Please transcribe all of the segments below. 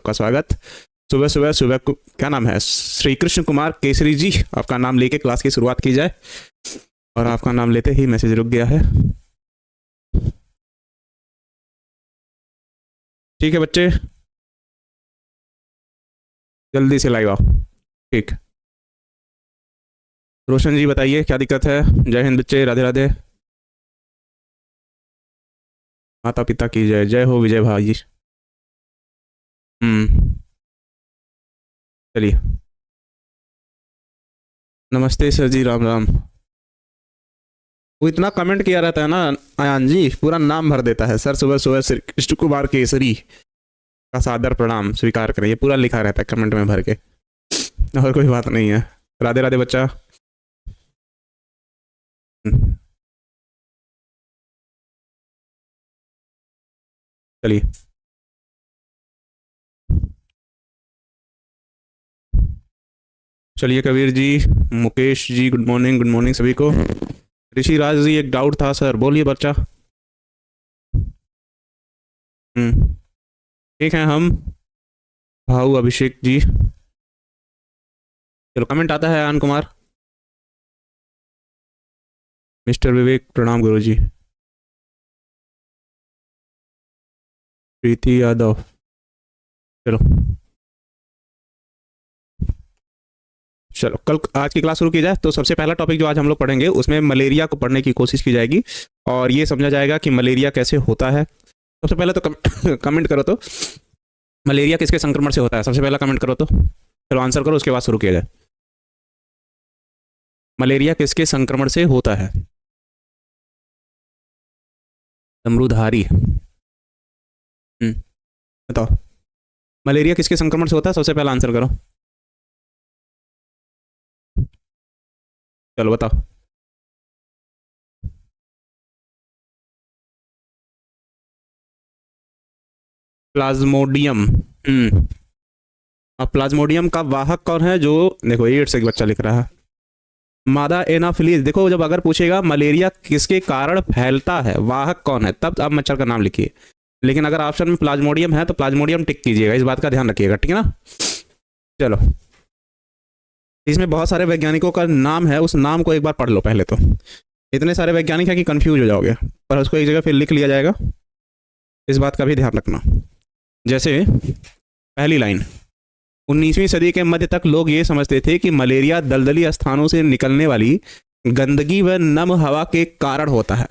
आपका स्वागत। सुबह सुबह सुबह क्या नाम है, श्री कृष्ण कुमार केसरी जी, आपका नाम लेके क्लास की शुरुआत की जाए। और आपका नाम लेते ही मैसेज रुक गया है। ठीक है बच्चे, जल्दी से लाइव आओ। ठीक, रोशन जी बताइए क्या दिक्कत है। जय हिंद बच्चे, राधे राधे। माता पिता की जय, जय हो विजय भाई जी। चलिए, नमस्ते सर जी, राम राम। वो इतना कमेंट किया रहता है ना आयान जी, पूरा नाम भर देता है। सर सुबह सुबह श्री कृष्ण कुमार केसरी का सादर प्रणाम स्वीकार करें, ये पूरा लिखा रहता है कमेंट में भर के। और कोई बात नहीं है। राधे राधे बच्चा। चलिए, चलिए कबीर जी, मुकेश जी, गुड मॉर्निंग सभी को। ऋषि राज जी, एक डाउट था सर, बोलिए बच्चा। ठीक है, हम भाऊ अभिषेक जी। चलो, कमेंट आता है आन कुमार। मिस्टर विवेक प्रणाम गुरु जी। प्रीति यादव। चलो चलो, कल आज की क्लास शुरू की जाए। तो सबसे पहला टॉपिक जो आज हम लोग पढ़ेंगे उसमें मलेरिया को पढ़ने की कोशिश की जाएगी और ये समझा जाएगा कि मलेरिया कैसे होता है। सबसे पहले तो कमेंट करो तो, मलेरिया किसके संक्रमण से होता है? सबसे पहला कमेंट करो तो, चलो आंसर करो, उसके बाद शुरू किया जाए। मलेरिया किसके संक्रमण से होता है? अमरूधारी। बताओ, मलेरिया किसके संक्रमण से होता है? सबसे पहला आंसर करो, चलो बताओ। प्लाज्मोडियम। अब प्लाज्मोडियम का वाहक कौन है? जो देखो एड्स एक बच्चा लिख रहा है, मादा एनाफिलीज। देखो, जब अगर पूछेगा मलेरिया किसके कारण फैलता है, वाहक कौन है, तब आप मच्छर का नाम लिखिए। लेकिन अगर ऑप्शन में प्लाज्मोडियम है तो प्लाज्मोडियम टिक कीजिएगा, इस बात का ध्यान रखिएगा, ठीक है ना। चलो, इसमें बहुत सारे वैज्ञानिकों का नाम है, उस नाम को एक बार पढ़ लो पहले तो। इतने सारे वैज्ञानिक है कि कंफ्यूज हो जाओगे, पर उसको एक जगह फिर लिख लिया जाएगा, इस बात का भी ध्यान रखना। जैसे पहली लाइन, 19वीं सदी के मध्य तक लोग ये समझते थे कि मलेरिया दलदली स्थानों से निकलने वाली गंदगी व नम हवा के कारण होता है,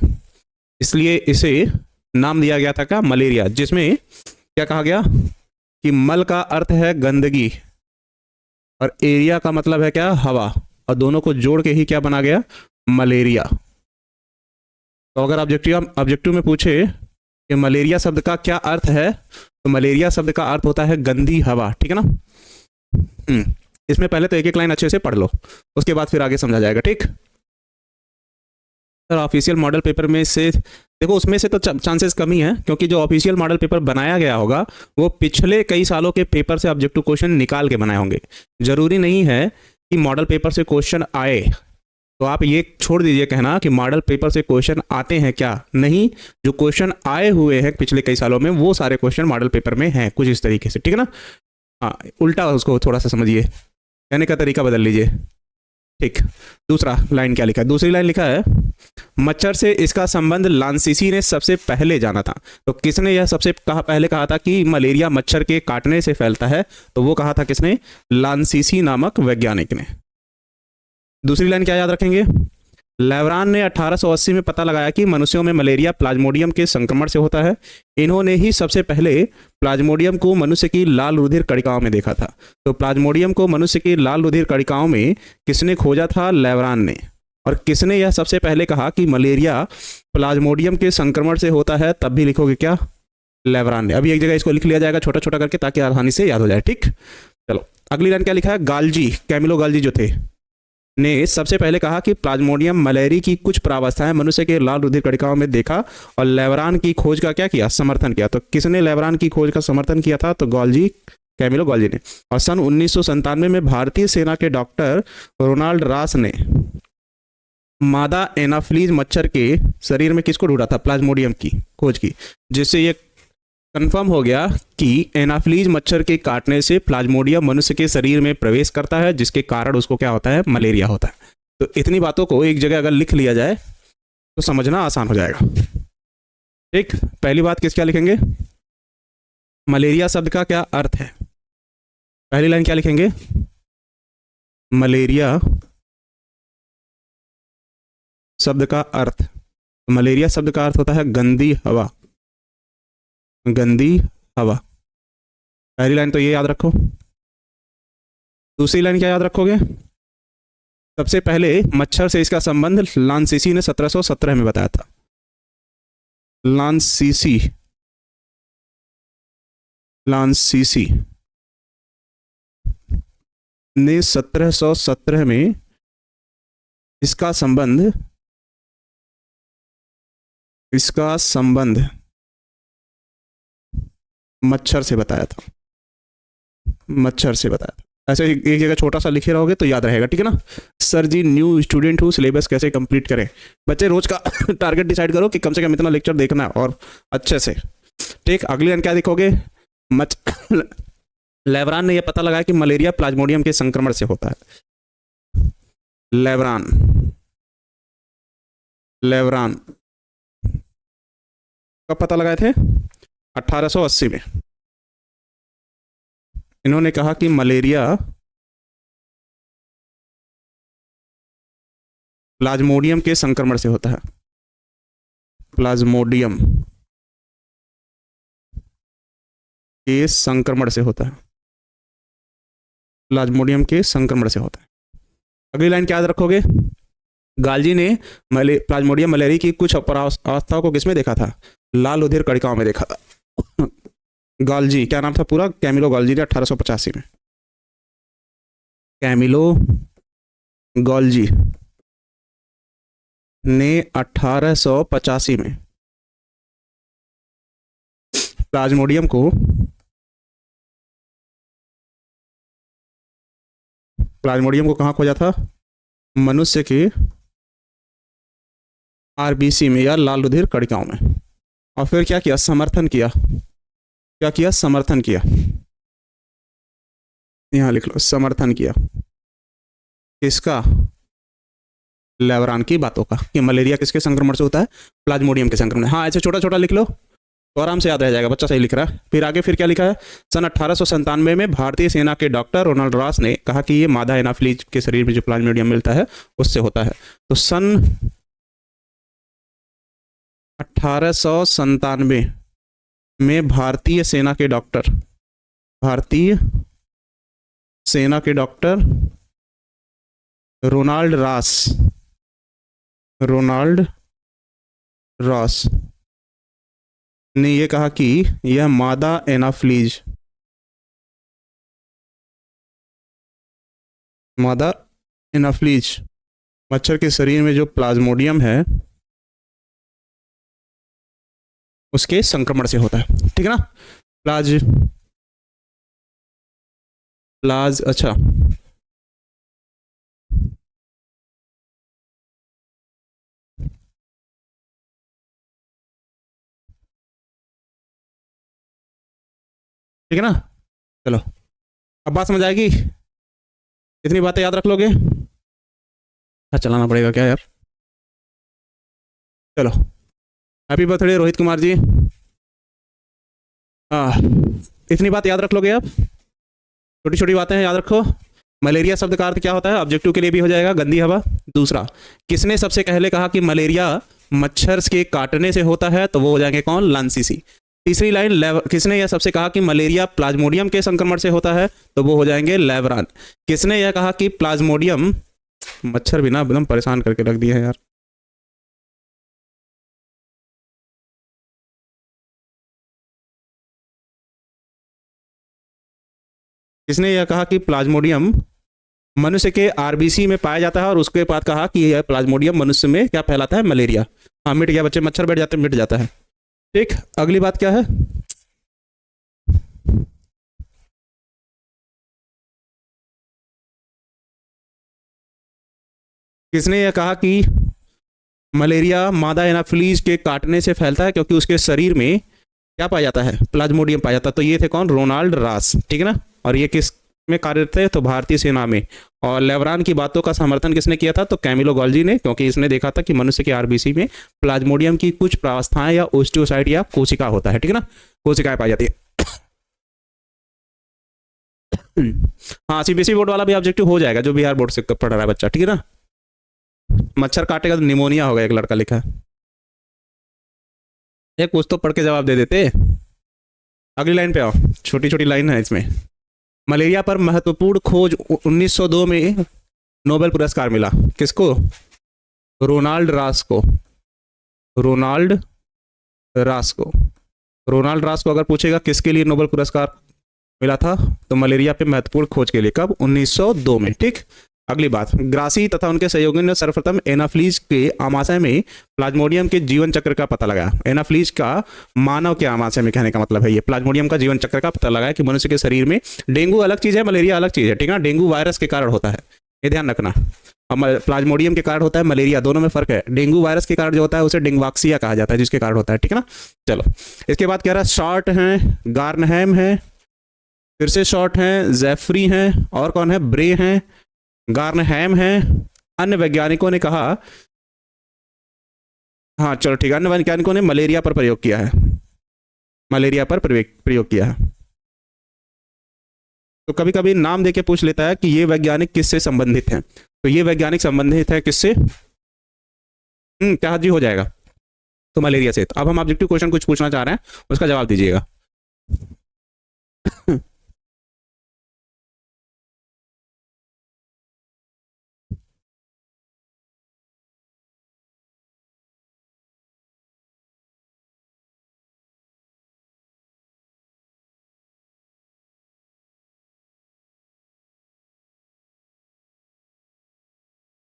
इसलिए इसे नाम दिया गया था क्या? मलेरिया। जिसमें क्या कहा गया कि मल का अर्थ है गंदगी और एरिया का मतलब है क्या? हवा, और दोनों को जोड़ के ही क्या बना गया? मलेरिया। तो अगर ऑब्जेक्टिव में पूछे कि मलेरिया शब्द का क्या अर्थ है, तो मलेरिया शब्द का अर्थ होता है गंदी हवा, ठीक है ना। इसमें पहले तो एक एक लाइन अच्छे से पढ़ लो, उसके बाद फिर आगे समझा जाएगा, ठीक। सर ऑफिशियल मॉडल पेपर में से देखो, उसमें से तो चांसेस कम ही है, क्योंकि जो ऑफिशियल मॉडल पेपर बनाया गया होगा वो पिछले कई सालों के पेपर से ऑब्जेक्टिव क्वेश्चन निकाल के बनाए होंगे। जरूरी नहीं है कि मॉडल पेपर से क्वेश्चन आए, तो आप ये छोड़ दीजिए कहना कि मॉडल पेपर से क्वेश्चन आते हैं क्या, नहीं। जो क्वेश्चन आए हुए हैं पिछले कई सालों में, वो सारे क्वेश्चन मॉडल पेपर में हैं, कुछ इस तरीके से, ठीक है ना। हाँ, उल्टा उसको थोड़ा सा समझिए, कहने का तरीका बदल लीजिए, ठीक। दूसरा लाइन क्या लिखा है? दूसरी लाइन लिखा है, मच्छर से इसका संबंध लांसीसी ने सबसे पहले जाना था। तो किसने यह सबसे पहले कहा था कि मलेरिया मच्छर के काटने से फैलता है? तो वो कहा था किसने? लांसीसी नामक वैज्ञानिक ने। दूसरी लाइन क्या याद रखेंगे? लेवरान ने 1880 में पता लगाया कि मनुष्यों में मलेरिया प्लाज्मोडियम के संक्रमण से होता है। इन्होंने ही सबसे पहले प्लाज्मोडियम को मनुष्य की लाल रुधिर कणिकाओं में देखा था। तो प्लाज्मोडियम को मनुष्य की लाल रुधिर कणिकाओं में किसने खोजा था? लेवरान ने। और किसने यह सबसे पहले कहा कि मलेरिया प्लाज्मोडियम के संक्रमण से होता है? तब भी लिखोगे क्या? लेवरान ने। अभी एक जगह इसको लिख लिया जाएगा छोटा छोटा करके, ताकि आसानी से याद हो जाए, ठीक। चलो, अगली लाइन क्या लिखा है? गाल्जी, कैमिलो गाल्जी जो थे, ने सबसे पहले कहा कि प्लाज्मोडियम मलेरी की कुछ प्रावस्थाएं मनुष्य के लाल रुधिर कणिकाओं में देखा, और लेवरान की खोज का क्या किया? समर्थन किया। तो किसने लेवरान की खोज का समर्थन किया था? तो गॉल्जी, कैमिलो गॉल्जी ने। और सन 1997 में भारतीय सेना के डॉक्टर रोनाल्ड रास ने मादा एनाफिलीज मच्छर के शरीर में किसको ढूंढा था? प्लाज्मोडियम की खोज की, जिससे ये कंफर्म हो गया कि एनाफ्लीज मच्छर के काटने से प्लाज्मोडियम मनुष्य के शरीर में प्रवेश करता है, जिसके कारण उसको क्या होता है, मलेरिया होता है। तो इतनी बातों को एक जगह अगर लिख लिया जाए तो समझना आसान हो जाएगा। ठीक, पहली बात किस क्या लिखेंगे, मलेरिया शब्द का क्या अर्थ है। पहली लाइन क्या लिखेंगे, मलेरिया शब्द का अर्थ। मलेरिया शब्द का अर्थ होता है गंदी हवा, गंदी हवा। पहली लाइन तो ये याद रखो। दूसरी लाइन क्या याद रखोगे, सबसे पहले मच्छर से इसका संबंध लांसीसी ने 1717 में बताया था। लांसीसी ने 1717 में इसका संबंध मच्छर से बताया था, मच्छर से बताया था। ऐसे एक जगह छोटा सा लिखे रहोगे तो याद रहेगा, ठीक है ना। सर जी न्यू स्टूडेंट हूँ, सिलेबस कैसे कंप्लीट करें। बच्चे रोज का टारगेट डिसाइड करो कि कम से कम इतना लेक्चर देखना है और अच्छे से। ठीक, अगली लाइन क्या देखोगे, लेवरान ने यह पता लगाया कि मलेरिया प्लाज्मोडियम के संक्रमण से होता है। लेवरान कब पता लगाए थे, 1880 में। इन्होंने कहा कि मलेरिया प्लाज्मोडियम के संक्रमण से होता है, प्लाज्मोडियम के संक्रमण से होता है, प्लाज्मोडियम के संक्रमण से होता है। अगली लाइन क्या याद रखोगे, गाल्जी ने प्लाज्मोडियम मलेरिया की कुछ अवस्थाओं को किसमें देखा था, लाल उधिर कणिकाओं में देखा था। गाल्जी, क्या नाम था पूरा, कैमिलो गाल्जी ने 1885 में, कैमिलो गाल्जी ने 1885 में प्लाज्मोडियम को कहाँ खोजा था, मनुष्य के आरबीसी में या लाल रुधिर कणिकाओं में। और फिर क्या किया, समर्थन किया, समर्थन किया, यहां लिख लो, समर्थन किया किसका, लेवरान की बातों का, कि मलेरिया किसके संक्रमण से होता है, प्लाज्मोडियम के संक्रमण। हाँ, ऐसे छोटा छोटा लिख लो तो आराम से याद रह जाएगा, बच्चा सही लिख रहा है। फिर आगे फिर क्या लिखा है, सन 1897 में भारतीय सेना के डॉक्टर रोनाल्ड रॉस ने कहा कि ये मादा एनाफ्लीज के शरीर में जो प्लाज्मोडियम मिलता है उससे होता है। तो सन 1897 में भारतीय सेना के डॉक्टर रोनाल्ड रॉस ने यह कहा कि यह मादा एनाफ्लीज मच्छर के शरीर में जो प्लाज्मोडियम है उसके संक्रमण से होता है, ठीक है ना। अच्छा, ठीक है ना। चलो अब बात समझ आएगी, इतनी बातें याद रख लोगे। हाँ, चलाना पड़ेगा क्या यार। चलो, हैप्पी बर्थडे रोहित कुमार जी। इतनी बात याद रख लोगे आप, छोटी छोटी बातें हैं, याद रखो। मलेरिया शब्द का अर्थ क्या होता है, ऑब्जेक्टिव के लिए भी हो जाएगा, गंदी हवा। दूसरा, किसने सबसे पहले कहा कि मलेरिया मच्छर के काटने से होता है, तो वो हो जाएंगे कौन, लांसीसी। तीसरी लाइन, किसने यह सबसे कहा कि मलेरिया प्लाज्मोडियम के संक्रमण से होता है, तो वो हो जाएंगे लेवरान। किसने यह कहा कि प्लाज्मोडियम, मच्छर भी ना एकदम परेशान करके रख दिए हैं यार। किसने यह कहा कि प्लाज्मोडियम मनुष्य के आरबीसी में पाया जाता है, और उसके बाद कहा कि यह प्लाज्मोडियम मनुष्य में क्या फैलाता है, मलेरिया। हाँ, मिट गया बच्चे, मच्छर बैठ जाते मिट जाता है। ठीक, अगली बात क्या है, किसने यह कहा कि मलेरिया मादा एनाफ्लीज के काटने से फैलता है, क्योंकि उसके शरीर में क्या पाया जाता है, प्लाज्मोडियम पाया जाता है। तो ये थे कौन, रोनाल्ड रास, ठीक है ना। और ये किस में कार्यरत थे, तो भारतीय सेना में। और लेवरान की बातों का समर्थन किसने किया था, तो कैमिलो गॉल्जी ने, क्योंकि इसने देखा था कि मनुष्य के आरबीसी में प्लाज्मोडियम की कुछ प्रावस्थाएं या ओस्टियोसाइट या कोशिका होता है, ठीक है ना, कोशिकाएं पाई जाती है। हाँ, सीबीएसई बोर्ड वाला भी ऑब्जेक्टिव हो जाएगा, जो बिहार बोर्ड से पढ़ रहा है बच्चा, ठीक है ना। मच्छर काटेगा तो निमोनिया होगा, एक लड़का लिखा है। एक कुछ तो पढ़ के जवाब दे देते। अगली लाइन पे आओ, छोटी छोटी लाइन है इसमें। मलेरिया पर महत्वपूर्ण खोज 1902 में नोबेल पुरस्कार मिला, किसको, रोनाल्ड रास को। रोनाल्ड रास को, रोनाल्ड रास को अगर पूछेगा किसके लिए नोबेल पुरस्कार मिला था, तो मलेरिया पे महत्वपूर्ण खोज के लिए। कब, 1902 में, ठीक। अगली बात, ग्रासी तथा उनके सहयोगियों ने सर्वप्रथम एनाफ्लीज के आमाशय में प्लाज्मोडियम के जीवन चक्र का पता लगाया। एनाफ्लीज का मानव के आमाशय में, कहने का मतलब है ये प्लाज्मोडियम का जीवन चक्र का पता लगाया कि मनुष्य के शरीर में, डेंगू अलग चीज है, मलेरिया अलग चीज है, ठीक है ना। डेंगू वायरस के कारण होता है, ये ध्यान रखना। प्लाज्मोडियम के कारण होता है मलेरिया, दोनों में फर्क है। डेंगू वायरस के कारण जो होता है उसे डेंगवाक्सिया कहा जाता है, जिसके कारण होता है, ठीक है ना। चलो, इसके बाद कह रहा है शॉर्ट है, गार्नहैम है, फिर से शॉर्ट हैं, जेफरी हैं, और कौन है, ब्रे हैं, गार्नहैम हैं। अन्य वैज्ञानिकों ने कहा, हाँ चलो ठीक है, अन्य वैज्ञानिकों ने मलेरिया पर प्रयोग किया है, मलेरिया पर प्रयोग किया है। तो कभी कभी नाम देके पूछ लेता है कि ये वैज्ञानिक किससे संबंधित हैं, तो ये वैज्ञानिक संबंधित है किससे, क्या जी हो जाएगा, तो मलेरिया से। तो अब हम ऑब्जेक्टिव क्वेश्चन कुछ पूछना चाह रहे हैं, उसका जवाब दीजिएगा।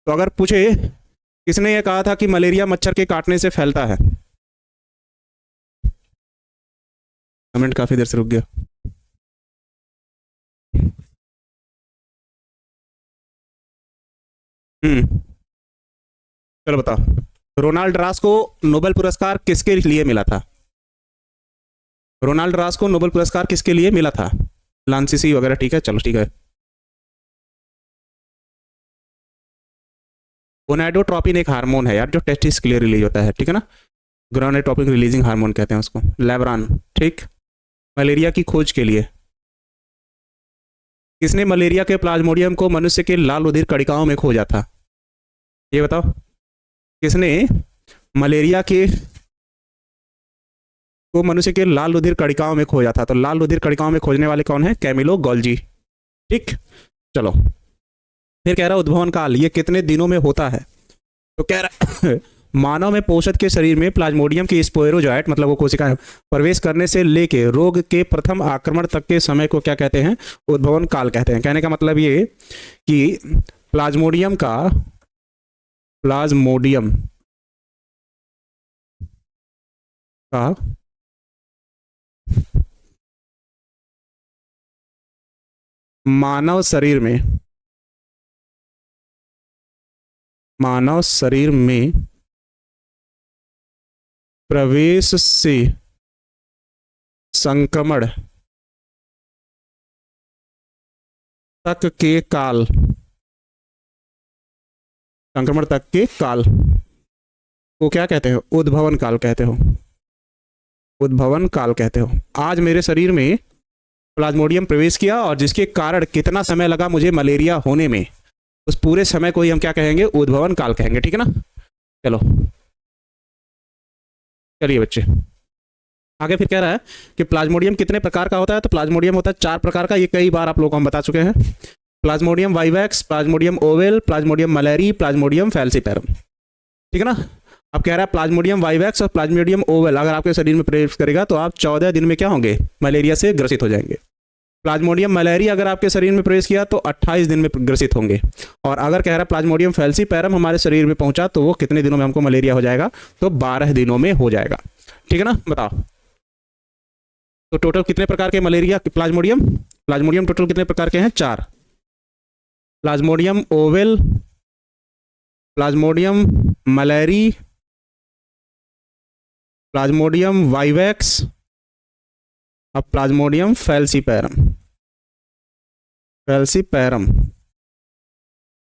तो अगर पूछे किसने ये कहा था कि मलेरिया मच्छर के काटने से फैलता है, कमेंट काफी देर से रुक गया। चलो बताओ, रोनाल्ड रास को नोबेल पुरस्कार किसके लिए मिला था, रोनाल्ड रास को नोबेल पुरस्कार किसके लिए मिला था, लांसीसी वगैरह, ठीक है, चलो ठीक है। गोनाडोट्रोपिन एक हार्मोन है यार, जो टेस्टिस के लिए रिलीज होता है, ठीक है ना, गोनाडोट्रोपिन रिलीजिंग हार्मोन कहते हैं उसको, लेब्रान, ठीक। मलेरिया की खोज के लिए किसने मलेरिया के प्लाज्मोडियम को मनुष्य के लाल रुधिर कणिकाओं में खोजा था, ये बताओ, किसने मलेरिया के को मनुष्य के लाल रुधिर कणिकाओं में खोजा था, तो लाल रुधिर कणिकाओं में खोजने वाले कौन है, कैमिलो गॉल्जी, ठीक। चलो, फिर कह रहा उद्भवन काल ये कितने दिनों में होता है, तो कह रहा मानव में पोषक के शरीर में प्लाज्मोडियम की स्पोरोजोइट, मतलब वो कोशिकाएं, प्रवेश करने से लेके रोग के प्रथम आक्रमण तक के समय को क्या कहते हैं, उद्भवन काल कहते हैं। कहने का मतलब ये कि प्लाज्मोडियम का मानव शरीर में प्रवेश से संक्रमण तक के काल, संक्रमण तक के काल को क्या कहते हो, उद्भवन काल कहते हो, उद्भवन काल कहते हो। आज मेरे शरीर में प्लाज्मोडियम प्रवेश किया और जिसके कारण कितना समय लगा मुझे मलेरिया होने में, उस पूरे समय को ही हम क्या कहेंगे, उद्भवन काल कहेंगे, ठीक है ना। चलो चलिए बच्चे, आगे फिर कह रहा है कि प्लाज्मोडियम कितने प्रकार का होता है, तो प्लाज्मोडियम होता है 4 प्रकार का, ये कई बार आप लोगों को हम बता चुके हैं। Plasmodium vivax, Plasmodium ovale, plasmodium malariae, Plasmodium falciparum, ठीक है ना। अब कह रहा है प्लाज्मोडियम वाइवैक्स और प्लाज्मोडियम ओवेल अगर आपके शरीर में प्रवेश करेगा तो आप 14 दिन में क्या होंगे, मलेरिया से ग्रसित हो जाएंगे। प्लाज्मोडियम मलेरी अगर आपके शरीर में प्रवेश किया तो 28 दिन में ग्रसित होंगे। और अगर कह रहा है प्लाज्मोडियम फैल्सीपेरम हमारे शरीर में पहुंचा तो वो कितने दिनों में हमको मलेरिया हो जाएगा, तो 12 दिनों में हो जाएगा, ठीक है ना। बताओ तो टोटल कितने प्रकार के मलेरिया, प्लाज्मोडियम टोटल कितने प्रकार के हैं, 4। Plasmodium ovale, plasmodium malariae, plasmodium vivax अब plasmodium falciparum, falciparum,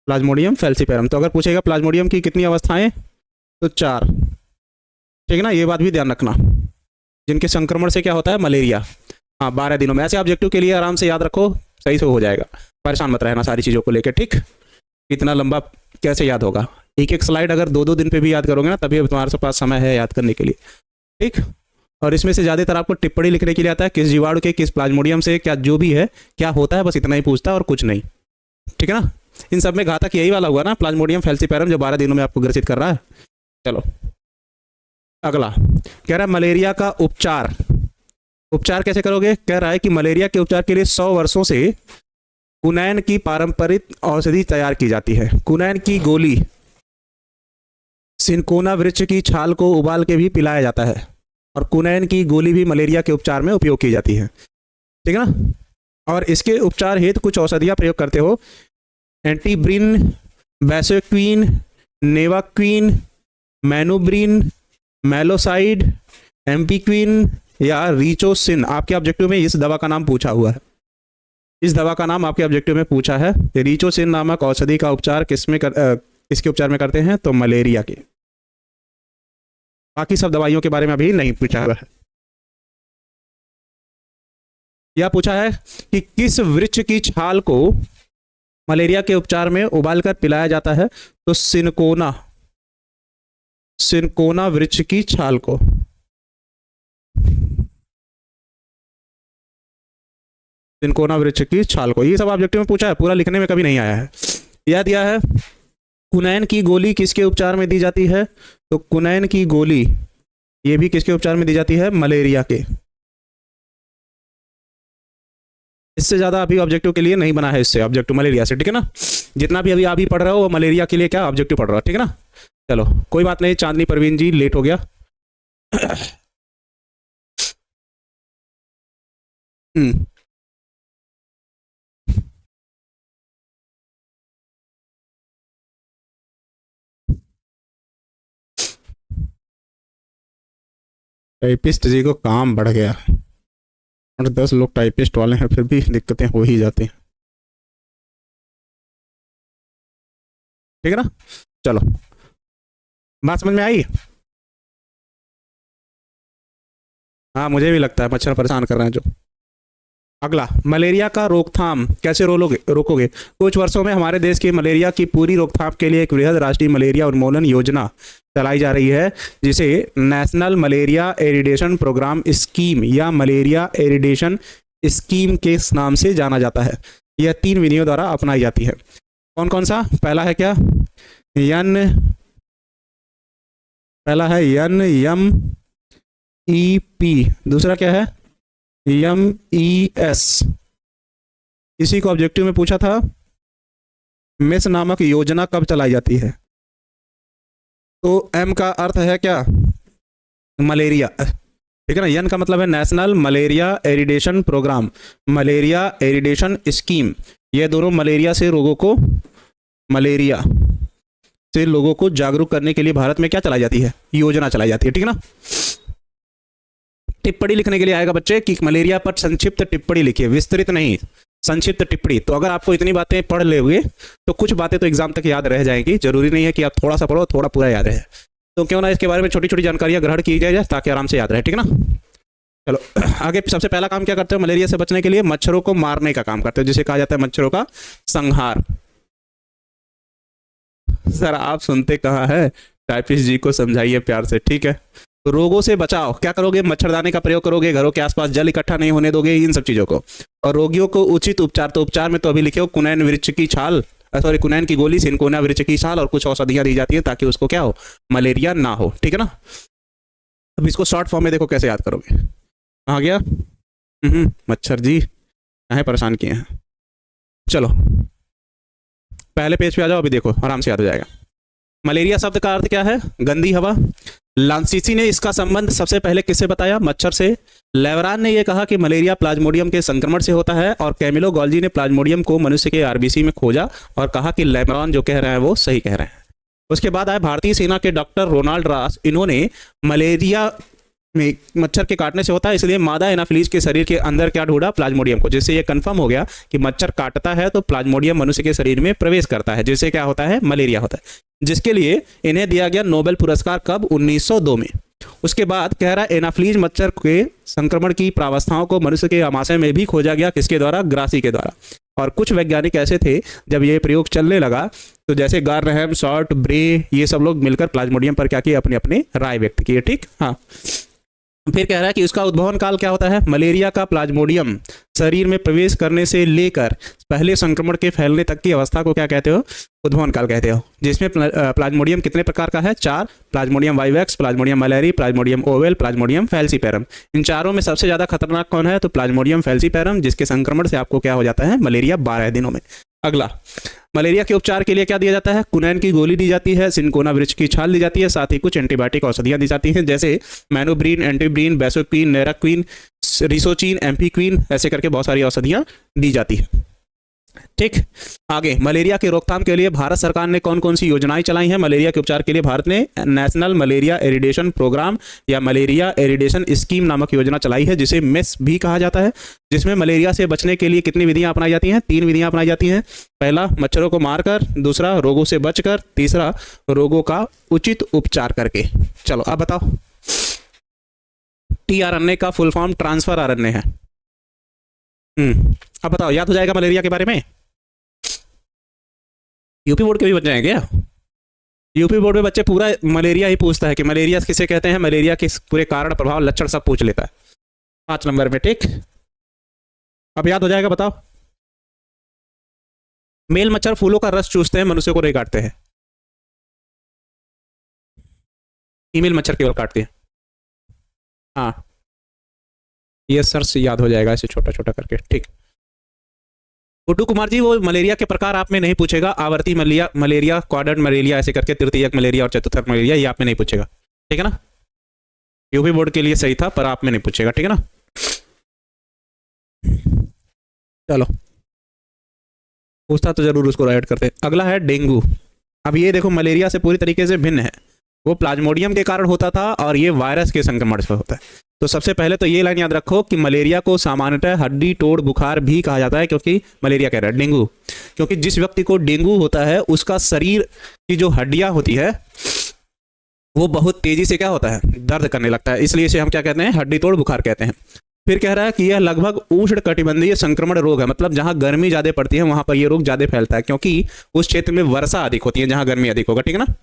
plasmodium falciparum. तो अगर पूछेगा प्लाज्मोडियम की कितनी अवस्थाएं, तो 4, ठीक है ना, ये बात भी ध्यान रखना। जिनके संक्रमण से क्या होता है, मलेरिया। हाँ, 12 दिनों में। ऐसे ऑब्जेक्टिव के लिए आराम से याद रखो, सही से हो जाएगा, परेशान मत रहना सारी चीज़ों को लेकर, ठीक। इतना लंबा कैसे याद होगा, एक एक स्लाइड अगर 2-2 दिन पे भी याद करोगे ना, तभी तुम्हारे पास समय है याद करने के लिए, ठीक। और इसमें से ज़्यादातर आपको टिप्पणी लिखने के लिए आता है, किस जीवाणु के, किस प्लाज्मोडियम से, क्या जो भी है क्या होता है, बस इतना ही पूछता है और कुछ नहीं, ठीक है ना। इन सब में घातक यही वाला हुआ ना, प्लाज्मोडियम फैल्सीपैरम, जो 12 दिनों में आपको ग्रसित कर रहा है। चलो अगला कह रहा है मलेरिया का उपचार। उपचार कैसे करोगे, कह रहा है कि मलेरिया के उपचार के लिए 100 वर्षों से कुनैन की पारंपरिक औषधि तैयार की जाती है। कुनैन की गोली सिनकोना वृक्ष की छाल को उबाल के भी पिलाया जाता है, और कुनैन की गोली भी मलेरिया के उपचार में उपयोग की जाती है, ठीक है ना। और इसके उपचार हेतु कुछ औषधियाँ प्रयोग करते हो, एंटीब्रिन, वैसोक्वीन, नेवाक्वीन, मैनोब्रिन, मेलोसाइड, एम्पिक्विन या रिचोसिन। आपके ऑब्जेक्टिव में इस दवा का नाम पूछा हुआ है, इस दवा का नाम आपके ऑब्जेक्टिव में पूछा है। रिचोसिन नामक औषधि का उपचार किसके उपचार में करते हैं, तो मलेरिया के। बाकी सब दवाइयों के बारे में अभी नहीं पूछा हुआ है। यह पूछा है कि किस वृक्ष की छाल को मलेरिया के उपचार में उबालकर पिलाया जाता है, तो सिनकोना, सिनकोना वृक्ष की छाल को। सिनकोना वृक्ष की छाल को, ये सब ऑब्जेक्टिव में पूछा है, पूरा लिखने में कभी नहीं आया है। यह दिया है कुनैन की गोली किसके उपचार में दी जाती है, तो कुनैन की गोली ये भी किसके उपचार में दी जाती है, मलेरिया के। इससे ज्यादा अभी ऑब्जेक्टिव के लिए नहीं बना है, इससे ऑब्जेक्टिव मलेरिया से, ठीक है ना। जितना भी अभी आप ही पढ़ रहे हो वो मलेरिया के लिए क्या ऑब्जेक्टिव पढ़ रहा हो, ठीक है ना। चलो कोई बात नहीं, चांदनी परवीन जी लेट हो गया। टाइपिस्ट जी को काम बढ़ गया, और 10 लोग टाइपिस्ट वाले हैं, फिर भी दिक्कतें हो ही जाती हैं, ठीक है ना। चलो बात समझ में आई। हाँ मुझे भी लगता है मच्छर परेशान कर रहे हैं जो। अगला, मलेरिया का रोकथाम कैसे रोकोगे। कुछ वर्षों में हमारे देश की मलेरिया की पूरी रोकथाम के लिए एक वृहद राष्ट्रीय मलेरिया उन्मूलन योजना चलाई जा रही है, जिसे national malaria eradication programme scheme या मलेरिया एरिडेशन स्कीम के नाम से जाना जाता है। यह 3 विधियों द्वारा अपनाई जाती है। कौन कौन सा, पहला है क्या, NMEP, दूसरा क्या है MES। इसी को ऑब्जेक्टिव में पूछा था, मेस नामक योजना कब चलाई जाती है, तो M का अर्थ है क्या, मलेरिया, ठीक है ना। एन का मतलब है national malaria eradication programme, malaria eradication scheme. ये दोनों मलेरिया से लोगों को जागरूक करने के लिए भारत में क्या चलाई जाती है, योजना चलाई जाती है, ठीक है ना। टिप्पणी लिखने के लिए आएगा बच्चे कि मलेरिया पर संक्षिप्त टिप्पणी लिखिए, विस्तृत नहीं, संक्षिप्त टिप्पणी। तो अगर आपको इतनी बातें पढ़ लोगे तो कुछ बातें तो एग्जाम तक याद रह जाएंगी, जरूरी नहीं है कि आप थोड़ा सा पढ़ो थोड़ा पूरा याद रहे। तो क्यों ना इसके बारे में छोटी छोटी जानकारियां ग्रहण की जाए ताकि आराम से याद रहे, ठीक है ना। चलो आगे, सबसे पहला काम क्या करते हो मलेरिया से बचने के लिए, मच्छरों को मारने का काम करते हो, जिसे कहा जाता है मच्छरों का संहार। सर आप सुनते कहाँ है, टाइपिस्ट जी को समझाइए प्यार से, ठीक है। रोगों से बचाओ क्या करोगे, मच्छरदानी का प्रयोग करोगे, घरों के आसपास जल इकट्ठा नहीं होने दोगे, इन सब चीजों को। और रोगियों को उचित उपचार, तो उपचार में तो अभी लिखे हो कुनैन वृक्ष की छाल, सॉरी कुनैन की गोली, सिनकोना वृक्ष की छाल और कुछ औषधियां दी जाती है ताकि उसको क्या हो, मलेरिया ना हो, ठीक है ना। अब इसको शॉर्ट फॉर्म में देखो कैसे याद करोगे। आ गया, मच्छर जी कहाँ परेशान किए हैं। चलो पहले पेज पे आ जाओ, अभी देखो आराम से याद हो जाएगा। मलेरिया शब्द का अर्थ क्या है, गंदी हवा। लांसीसी ने इसका संबंध सबसे पहले किससे बताया, मच्छर से। लेवरान ने यह कहा कि मलेरिया प्लाज्मोडियम के संक्रमण से होता है, और कैमिलो गॉल्जी ने प्लाज्मोडियम को मनुष्य के आरबीसी में खोजा और कहा कि लेवरान जो कह रहे हैं वो सही कह रहे हैं। उसके बाद आए भारतीय सेना के डॉक्टर रोनाल्ड रॉस, इन्होंने मलेरिया में मच्छर के काटने से होता है, इसलिए मादा एनाफिलीज के शरीर के अंदर क्या ढूंढा, प्लाज्मोडियम को, जिससे ये कंफर्म हो गया कि मच्छर काटता है तो प्लाज्मोडियम मनुष्य के शरीर में प्रवेश करता है, जिससे क्या होता है, मलेरिया होता है, जिसके लिए इन्हें दिया गया नोबेल पुरस्कार कब, 1902 में। उसके बाद कह रहा है एनाफिलीज मच्छर के संक्रमण की प्रावस्थाओं को मनुष्य के आमाशय में भी खोजा गया, किसके द्वारा, ग्रासी के द्वारा। और कुछ वैज्ञानिक ऐसे थे जब ये प्रयोग चलने लगा तो जैसे गारनहम, शॉर्ट, ब्रे, ये सब लोग मिलकर प्लाज्मोडियम पर क्या किए, अपने अपने राय व्यक्त किए। ठीक, हाँ। फिर कह रहा है कि उसका उद्भवन काल क्या होता है, मलेरिया का प्लाज्मोडियम शरीर में प्रवेश करने से लेकर पहले संक्रमण के फैलने तक की अवस्था को क्या कहते हो, उद्भवन काल कहते हो। जिसमें प्लाज्मोडियम कितने प्रकार का है, 4, plasmodium vivax, plasmodium malariae, plasmodium ovale, plasmodium falciparum. इन चारों में सबसे ज्यादा खतरनाक कौन है, तो प्लाज्मोडियम फैल्सीपेरम, जिसके संक्रमण से आपको क्या हो जाता है, मलेरिया 12 दिनों में। अगला, मलेरिया के उपचार के लिए क्या दिया जाता है, कुनैन की गोली दी जाती है, सिनकोना वृक्ष की छाल दी जाती है, साथ ही कुछ एंटीबायोटिक औषधियां दी जाती हैं, जैसे मैनोब्रीन, एंटीब्रीन, बेसोक्वीन, नेराक्वीन, रिसोचीन, एम्फीक्वीन, ऐसे करके बहुत सारी औषधियां दी जाती है। ठीक, आगे मलेरिया के रोकथाम के लिए भारत सरकार ने कौन कौन सी योजनाएं चलाई हैं। मलेरिया के उपचार के लिए भारत ने नेशनल मलेरिया एरिडेशन प्रोग्राम या मलेरिया एरिडेशन स्कीम नामक योजना चलाई है, जिसे मेस भी कहा जाता है, जिसमें मलेरिया से बचने के लिए कितनी विधियां अपनाई जाती हैं, 3 विधियां अपनाई जाती हैं। पहला, मच्छरों को मारकर, दूसरा, रोगों से बचकर, तीसरा, रोगों का उचित उपचार करके। चलो अब बताओ, TRNA का फुल फॉर्म ट्रांसफर आरएनए है। अब बताओ, याद हो जाएगा मलेरिया के बारे में। यूपी बोर्ड के भी बच जाएंगे क्या? यूपी बोर्ड में बच्चे पूरा मलेरिया ही पूछता है कि मलेरिया किसे कहते हैं, मलेरिया के पूरे कारण, प्रभाव, लक्षण सब पूछ लेता है 5 नंबर में। ठीक, अब याद हो जाएगा। बताओ, मेल मच्छर फूलों का रस चूसते हैं, मनुष्य को नहीं काटते हैं। फीमेल मच्छर केवल काटती है। हाँ, ये सर से याद हो जाएगा ऐसे छोटा छोटा करके। ठीक, गुड्डू कुमार जी, वो मलेरिया के प्रकार आप में नहीं पूछेगा, आवर्ती मलेरिया, क्वाड्रेंट मलेरिया, ऐसे करके तृतीयक मलेरिया और चतुर्थक मलेरिया, ये आप में नहीं पूछेगा। ठीक है ना, यूपी बोर्ड के लिए सही था पर आप में नहीं पूछेगा। ठीक है ना, चलो, पूछता तो जरूर उसको राइट करते। अगला है डेंगू। अब ये देखो, मलेरिया से पूरी तरीके से भिन्न है। वो प्लाज्मोडियम के कारण होता था और ये वायरस के संक्रमण से होता है। तो सबसे पहले तो ये लाइन याद रखो कि मलेरिया को सामान्यतः हड्डी तोड़ बुखार भी कहा जाता है, क्योंकि मलेरिया कह रहा है डेंगू, क्योंकि जिस व्यक्ति को डेंगू होता है उसका शरीर की जो हड्डियां होती है वो बहुत तेजी से क्या होता है, दर्द करने लगता है, इसलिए इसे हम क्या कहते हैं, हड्डी तोड़ बुखार कहते हैं। फिर कह रहा है कि यह लगभग उष्ण कटिबंधीय संक्रमण रोग है, मतलब जहां गर्मी ज्यादा पड़ती है वहां पर यह रोग ज्यादा फैलता है, क्योंकि उस क्षेत्र में वर्षा अधिक होती है जहां गर्मी अधिक होगा। ठीक है ना,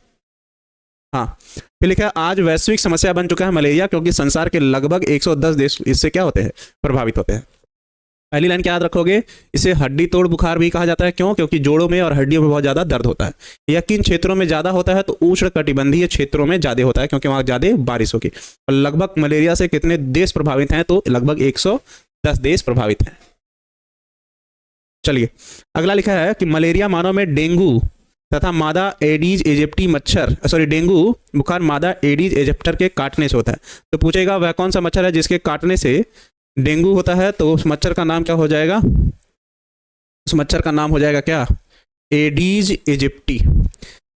हाँ। फिर लिखा है आज वैश्विक समस्या बन चुका है मलेरिया, क्योंकि संसार के लगभग 110 देश इससे क्या होते हैं, प्रभावित होते हैं। पहली लाइन क्या याद रखोगे, इसे हड्डी तोड़ बुखार भी कहा जाता है। क्यों? क्योंकि जोड़ों में और हड्डियों में बहुत ज्यादा दर्द होता है। यह किन क्षेत्रों में ज्यादा होता है, तो उष्ण कटिबंधीय क्षेत्रों में ज्यादा होता है, क्योंकि वहां ज्यादा बारिश होगी। और लगभग मलेरिया से कितने देश प्रभावित हैं, तो लगभग 110 देश प्रभावित हैं। चलिए, अगला लिखा है कि मलेरिया मानव में डेंगू तथा मादा एडीज एजिप्टी मच्छर डेंगू बुखार मादा एडीज एजिप्टर के काटने से होता है। तो पूछेगा वह कौन सा मच्छर है जिसके काटने से डेंगू होता है, तो उस मच्छर का नाम क्या हो जाएगा, उस मच्छर का नाम हो जाएगा क्या, एडीज एजिप्टी।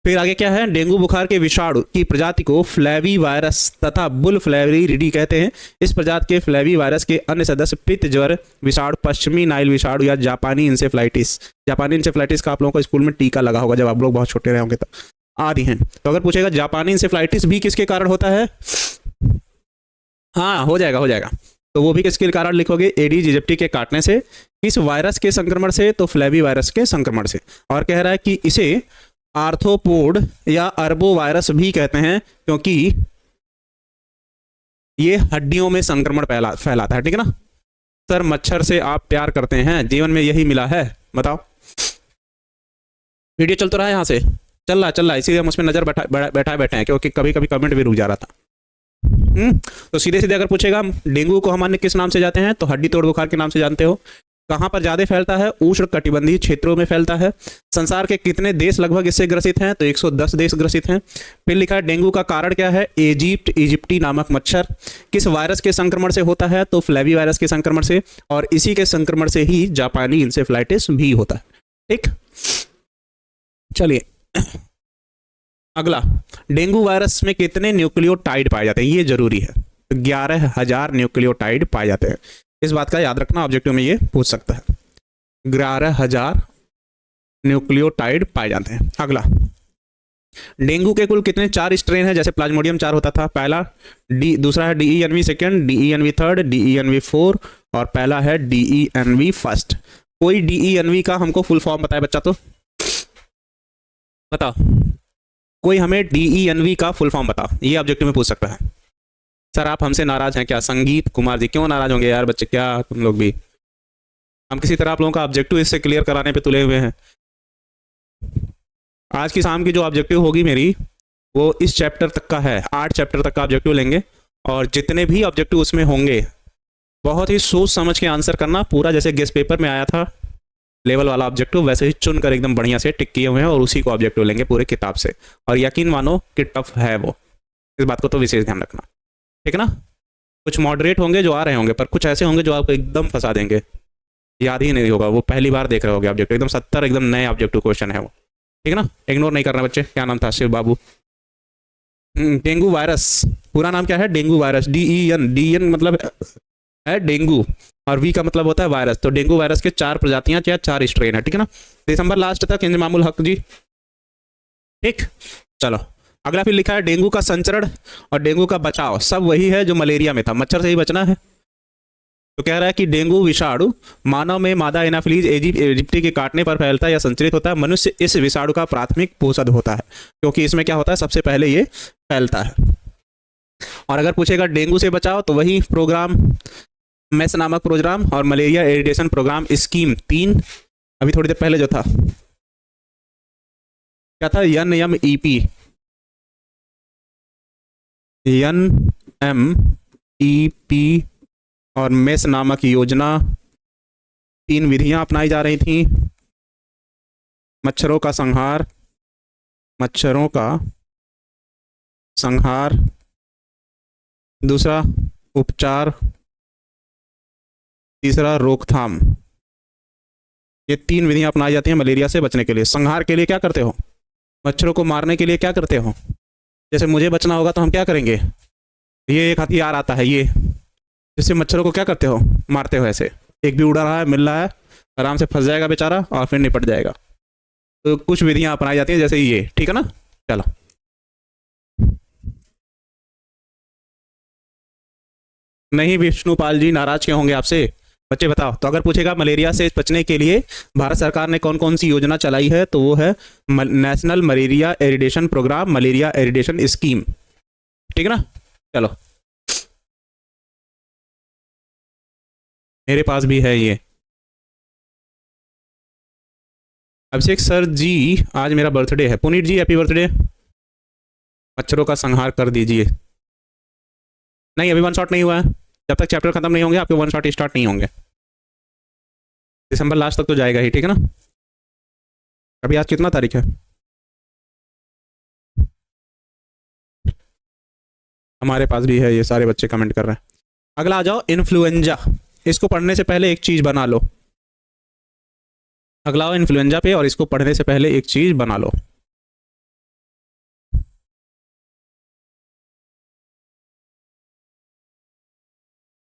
फिर आगे क्या है, डेंगू बुखार के विषाणु की प्रजाति को फ्लैवी वायरस तथा बुल फ्लैविरिडी कहते हैं। इस प्रजाति के फ्लैवी वायरस के अन्य सदस्य पित्त ज्वर विषाणु, पश्चिमी नाइल विषाणु या जापानी इंसेफ्लाइटिस। जापानी इंसेफ्लाइटिस का आप लोगों को स्कूल में टीका लगा होगा जब आप लोग बहुत छोटे रहे होंगे तब, आदि हैं। तो अगर पूछेगा जापानी इंसेफ्लाइटिस भी किसके कारण होता है, हाँ हो जाएगा, तो वो भी किसके कारण लिखोगे, एडीज एजिप्टी के काटने से। किस वायरस के संक्रमण से, तो फ्लैवी वायरस के संक्रमण से। और कह रहा है कि इसे आर्थ्रोपोड या अरबो वायरस भी कहते हैं, क्योंकि ये हड्डियों में संक्रमण फैलाता है। ठीक है ना सर, मच्छर से आप प्यार करते हैं, जीवन में यही मिला है, बताओ। वीडियो चल तो रहा है, यहाँ से चल रहा है, इसीलिए हम उसमें नजर बैठे हैं, क्योंकि कभी कभी कमेंट भी रुक जा रहा था। तो सीधे सीधे अगर पूछेगा डेंगू को हम अन्य किस नाम से जानते हैं, तो हड्डी तोड़ बुखार के नाम से जानते हो। कहां पर ज्यादा फैलता है, उष्ण कटिबंधीय क्षेत्रों में फैलता है। संसार के कितने देश लगभग इससे ग्रसित हैं, तो 110 देश ग्रसित हैं। फिर लिखा है डेंगू का कारण क्या है, इजिप्टी नामक मच्छर। किस वायरस के संक्रमण से होता है, तो फ्लैवी वायरस के संक्रमण से, और इसी के संक्रमण से ही जापानी इंसेफ्लाइटिस भी होता है। ठीक, चलिए अगला, डेंगू वायरस में कितने न्यूक्लियोटाइड पाए जाते हैं, ये जरूरी है। 11,000 न्यूक्लियोटाइड पाए जाते हैं। इस बात का याद रखना, ऑब्जेक्टिव में ये पूछ सकता है। 11,000 न्यूक्लियोटाइड पाए जाते हैं। अगला, डेंगू के कुल कितने 4 स्ट्रेन है? जैसे प्लाज्मोडियम 4 होता था, पहला डी, दूसरा है DENV second, DENV third, DENV 4 और पहला है DENV फर्स्ट। कोई DENV का हमको फुल फॉर्म बताए बच्चा, तो बताओ, कोई हमें DENV का फुल फॉर्म बताओ, ये ऑब्जेक्टिव में पूछ सकता है। सर आप हमसे नाराज हैं क्या? संगीत कुमार जी, क्यों नाराज होंगे यार बच्चे, क्या तुम लोग भी, हम किसी तरह आप लोगों का ऑब्जेक्टिव इससे क्लियर कराने पे तुले हुए हैं। आज की शाम की जो ऑब्जेक्टिव होगी मेरी, वो इस चैप्टर तक का है, 8 चैप्टर तक का ऑब्जेक्टिव लेंगे और जितने भी ऑब्जेक्टिव उसमें होंगे बहुत ही सोच समझ के आंसर करना, पूरा जैसे गेस्ट पेपर में आया था लेवल वाला ऑब्जेक्टिव, वैसे ही चुनकर एकदम बढ़िया से टिक किए हुए हैं और उसी को ऑब्जेक्टिव लेंगे पूरे किताब से। और यकीन मानो कि टफ है वो, इस बात को तो विशेष ध्यान रखना, ठीक है ना। कुछ मॉडरेट होंगे जो आ रहे होंगे, पर कुछ ऐसे होंगे जो आपको एकदम फंसा देंगे, याद ही नहीं होगा, वो पहली बार देख रहे होगे ऑब्जेक्टिव, एकदम 70 एकदम नए ऑब्जेक्टिव क्वेश्चन है वो, ठीक है ना। इग्नोर नहीं करना बच्चे। क्या नाम था? शिव बाबू। डेंगू वायरस, पूरा नाम क्या है? Dengue virus. DEN मतलब है डेंगू और V का मतलब होता है वायरस। तो डेंगू वायरस के 4 प्रजातियां या 4 स्ट्रेन है, ठीक है ना। दिसंबर लास्ट तक इंजमामुल हक जी, ठीक। चलो अगला फिर लिखा है डेंगू का संचरण और डेंगू का बचाव, सब वही है जो मलेरिया में था, मच्छर से ही बचना है। तो कह रहा है कि डेंगू विषाणु मानव में मादा एनाफिलीज इजिप्टी के काटने पर फैलता है या संचरित होता है। मनुष्य इस विषाणु का प्राथमिक पोषक होता है, क्योंकि इसमें क्या होता है, सबसे पहले ये फैलता है। और अगर पूछेगा डेंगू से बचाओ, तो वही प्रोग्राम, मेस नामक प्रोग्राम और मलेरिया एरिडेशन प्रोग्राम स्कीम 3, अभी थोड़ी देर पहले जो था क्या था, NMEP, NMEP और मेस नामक योजना, 3 विधियां अपनाई जा रही थी। मच्छरों का संहार, मच्छरों का संहार, दूसरा उपचार, तीसरा रोकथाम। ये 3 विधियां अपनाई जाती हैं मलेरिया से बचने के लिए। संहार के लिए क्या करते हो? मच्छरों को मारने के लिए क्या करते हो? जैसे मुझे बचना होगा तो हम क्या करेंगे, ये एक हथियार आता है ये, जिससे मच्छरों को क्या करते हो, मारते हो। ऐसे एक भी उड़ा रहा है, मिल रहा है, आराम से फंस जाएगा बेचारा और फिर निपट जाएगा। तो कुछ विधियां अपनाई जाती हैं जैसे ये, ठीक है ना। चलो नहीं विष्णुपाल जी, नाराज क्यों होंगे आपसे बच्चे, बताओ। तो अगर पूछेगा मलेरिया से बचने के लिए भारत सरकार ने कौन कौन सी योजना चलाई है, तो वो है national malaria eradication programme, malaria eradication scheme, ठीक है ना। चलो मेरे पास भी है ये। अभिषेक सर जी आज मेरा बर्थडे है। पुनीत जी हैप्पी बर्थडे। मच्छरों का संहार कर दीजिए। नहीं अभी 1 शॉट नहीं हुआ है, जब तक चैप्टर खत्म नहीं होंगे आपके 1 शॉट स्टार्ट नहीं होंगे। दिसंबर लास्ट तक तो जाएगा ही, ठीक है ना। अभी आज कितना तारीख है? हमारे पास भी है, ये सारे बच्चे कमेंट कर रहे हैं। अगला आ जाओ, इन्फ्लुएंजा। इसको पढ़ने से पहले एक चीज बना लो। अगला आओ इन्फ्लुएंजा पे, और इसको पढ़ने से पहले एक चीज बना लो।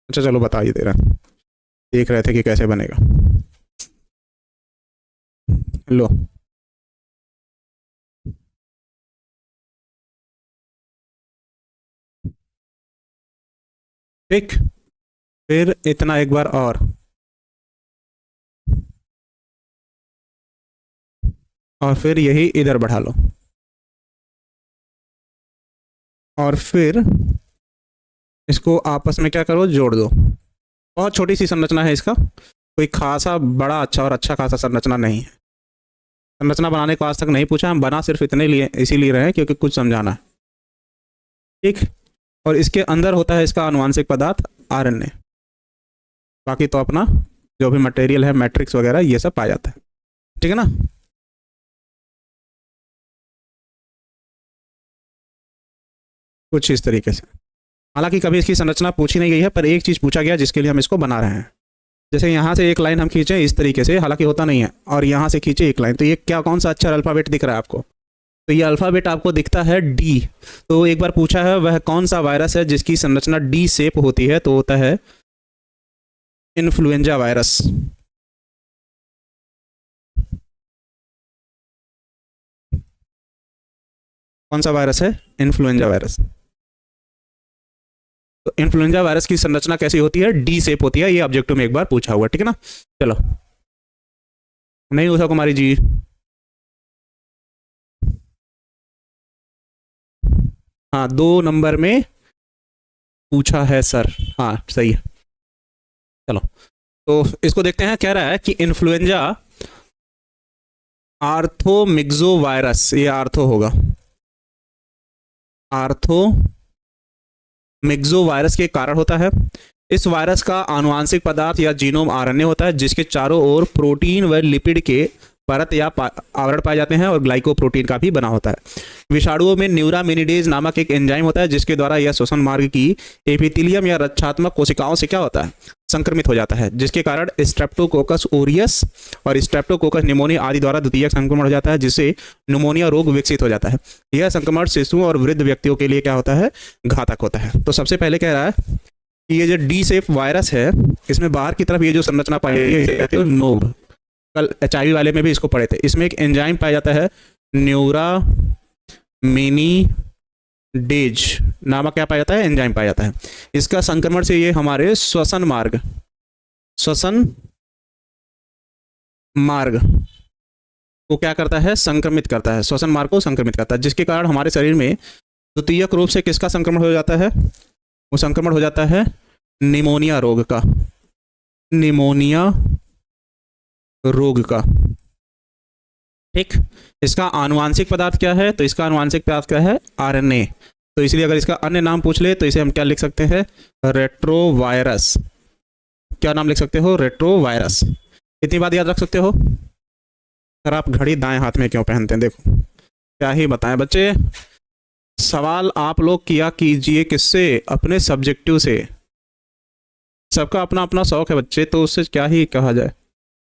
अच्छा चलो बता ही दे रहा, देख रहे थे कि कैसे बनेगा। लो ठीक, फिर इतना एक बार और फिर यही इधर बढ़ा लो, और फिर इसको आपस में क्या करो, जोड़ दो। बहुत छोटी सी संरचना है इसका, कोई खासा बड़ा अच्छा और अच्छा खासा संरचना नहीं है। संरचना बनाने को आज तक नहीं पूछा, हम बना सिर्फ इतने लिए इसीलिए रहे हैं क्योंकि कुछ समझाना है, ठीक। और इसके अंदर होता है इसका आनुवांशिक पदार्थ RNA। बाकी तो अपना जो भी मटेरियल है, मैट्रिक्स वगैरह, ये सब पाया जाता है, ठीक है ना। कुछ इस तरीके से, हालांकि कभी इसकी संरचना पूछी नहीं गई है, पर एक चीज पूछा गया जिसके लिए हम इसको बना रहे हैं। जैसे यहाँ से एक लाइन हम खींचे इस तरीके से, हालांकि होता नहीं है, और यहाँ से खींचे एक लाइन, तो ये क्या, कौन सा अक्षर अल्फाबेट दिख रहा है आपको? तो ये अल्फ़ाबेट आपको दिखता है डी। तो एक बार पूछा है वह कौन सा वायरस है जिसकी संरचना डी शेप होती है, तो होता है इन्फ्लुएंजा वायरस। कौन सा वायरस है? Influenza virus. तो इन्फ्लुएंजा वायरस की संरचना कैसी होती है? डी शेप होती है। ये ऑब्जेक्टिव में एक बार पूछा हुआ, ठीक है ना। चलो, नहीं उषा कुमारी जी, हाँ 2 नंबर में पूछा है सर, हाँ सही है। चलो, तो इसको देखते हैं। कह रहा है कि इन्फ्लुएंजा आर्थोमिक्सो वायरस, ये आर्थो होगा, आर्थो मिक्सो वायरस के कारण होता है। इस वायरस का आनुवांशिक पदार्थ या जीनोम आरएनए होता है जिसके चारों ओर प्रोटीन व लिपिड के परत या आवरण पाए जाते हैं और ग्लाइकोप्रोटीन का भी बना होता है। विषाणुओं में न्यूरामिनिडेज नामक एक एंजाइम होता है जिसके द्वारा यह श्वसन मार्ग की एपिथेलियम या रक्षात्मक कोशिकाओं से क्या होता है? संक्रमित हो जाता है, जिसके कारण स्ट्रेप्टोकोकस ओरियस और स्ट्रेप्टोकोकस निमोनिया आदि द्वारा द्वितीयक संक्रमण हो जाता है, जिससे न्यूमोनिया रोग विकसित हो जाता है। यह संक्रमण शिशुओं और वृद्ध व्यक्तियों के लिए क्या होता है? घातक होता है। तो सबसे पहले कह रहा है कि ये जो डी शेप वायरस है, इसमेन बाहर की तरफ ये जो संरचना पाई जाती है नोब, कल HIV वाले में भी इसको पढ़े थे। इसमें एक एंजाइम पाया जाता है न्यूरामिनिडेज नामक क्या पाया जाता है? एंजाइम पाया जाता है। इसका संक्रमण से ये हमारे श्वसन मार्ग को क्या करता है? संक्रमित करता है, श्वसन मार्ग को संक्रमित करता है, जिसके कारण हमारे शरीर में द्वितीयक रूप से किसका संक्रमण हो जाता है? वो संक्रमण हो जाता है निमोनिया रोग का, निमोनिया रोग का। ठीक, इसका आनुवांशिक पदार्थ क्या है? तो इसका आनुवांशिक पदार्थ क्या है? आरएनए। तो इसलिए अगर इसका अन्य नाम पूछ ले तो इसे हम क्या लिख सकते हैं? रेट्रोवायरस। क्या नाम लिख सकते हो? रेट्रोवायरस। इतनी बात याद रख सकते हो। सर आप घड़ी दाएं हाथ में क्यों पहनते हैं? देखो क्या ही बताएं बच्चे, सवाल आप लोग किया कीजिए किससे? अपने सब्जेक्टिव से। सबका अपना अपना शौक है बच्चे, तो उससे क्या ही कहा जाए,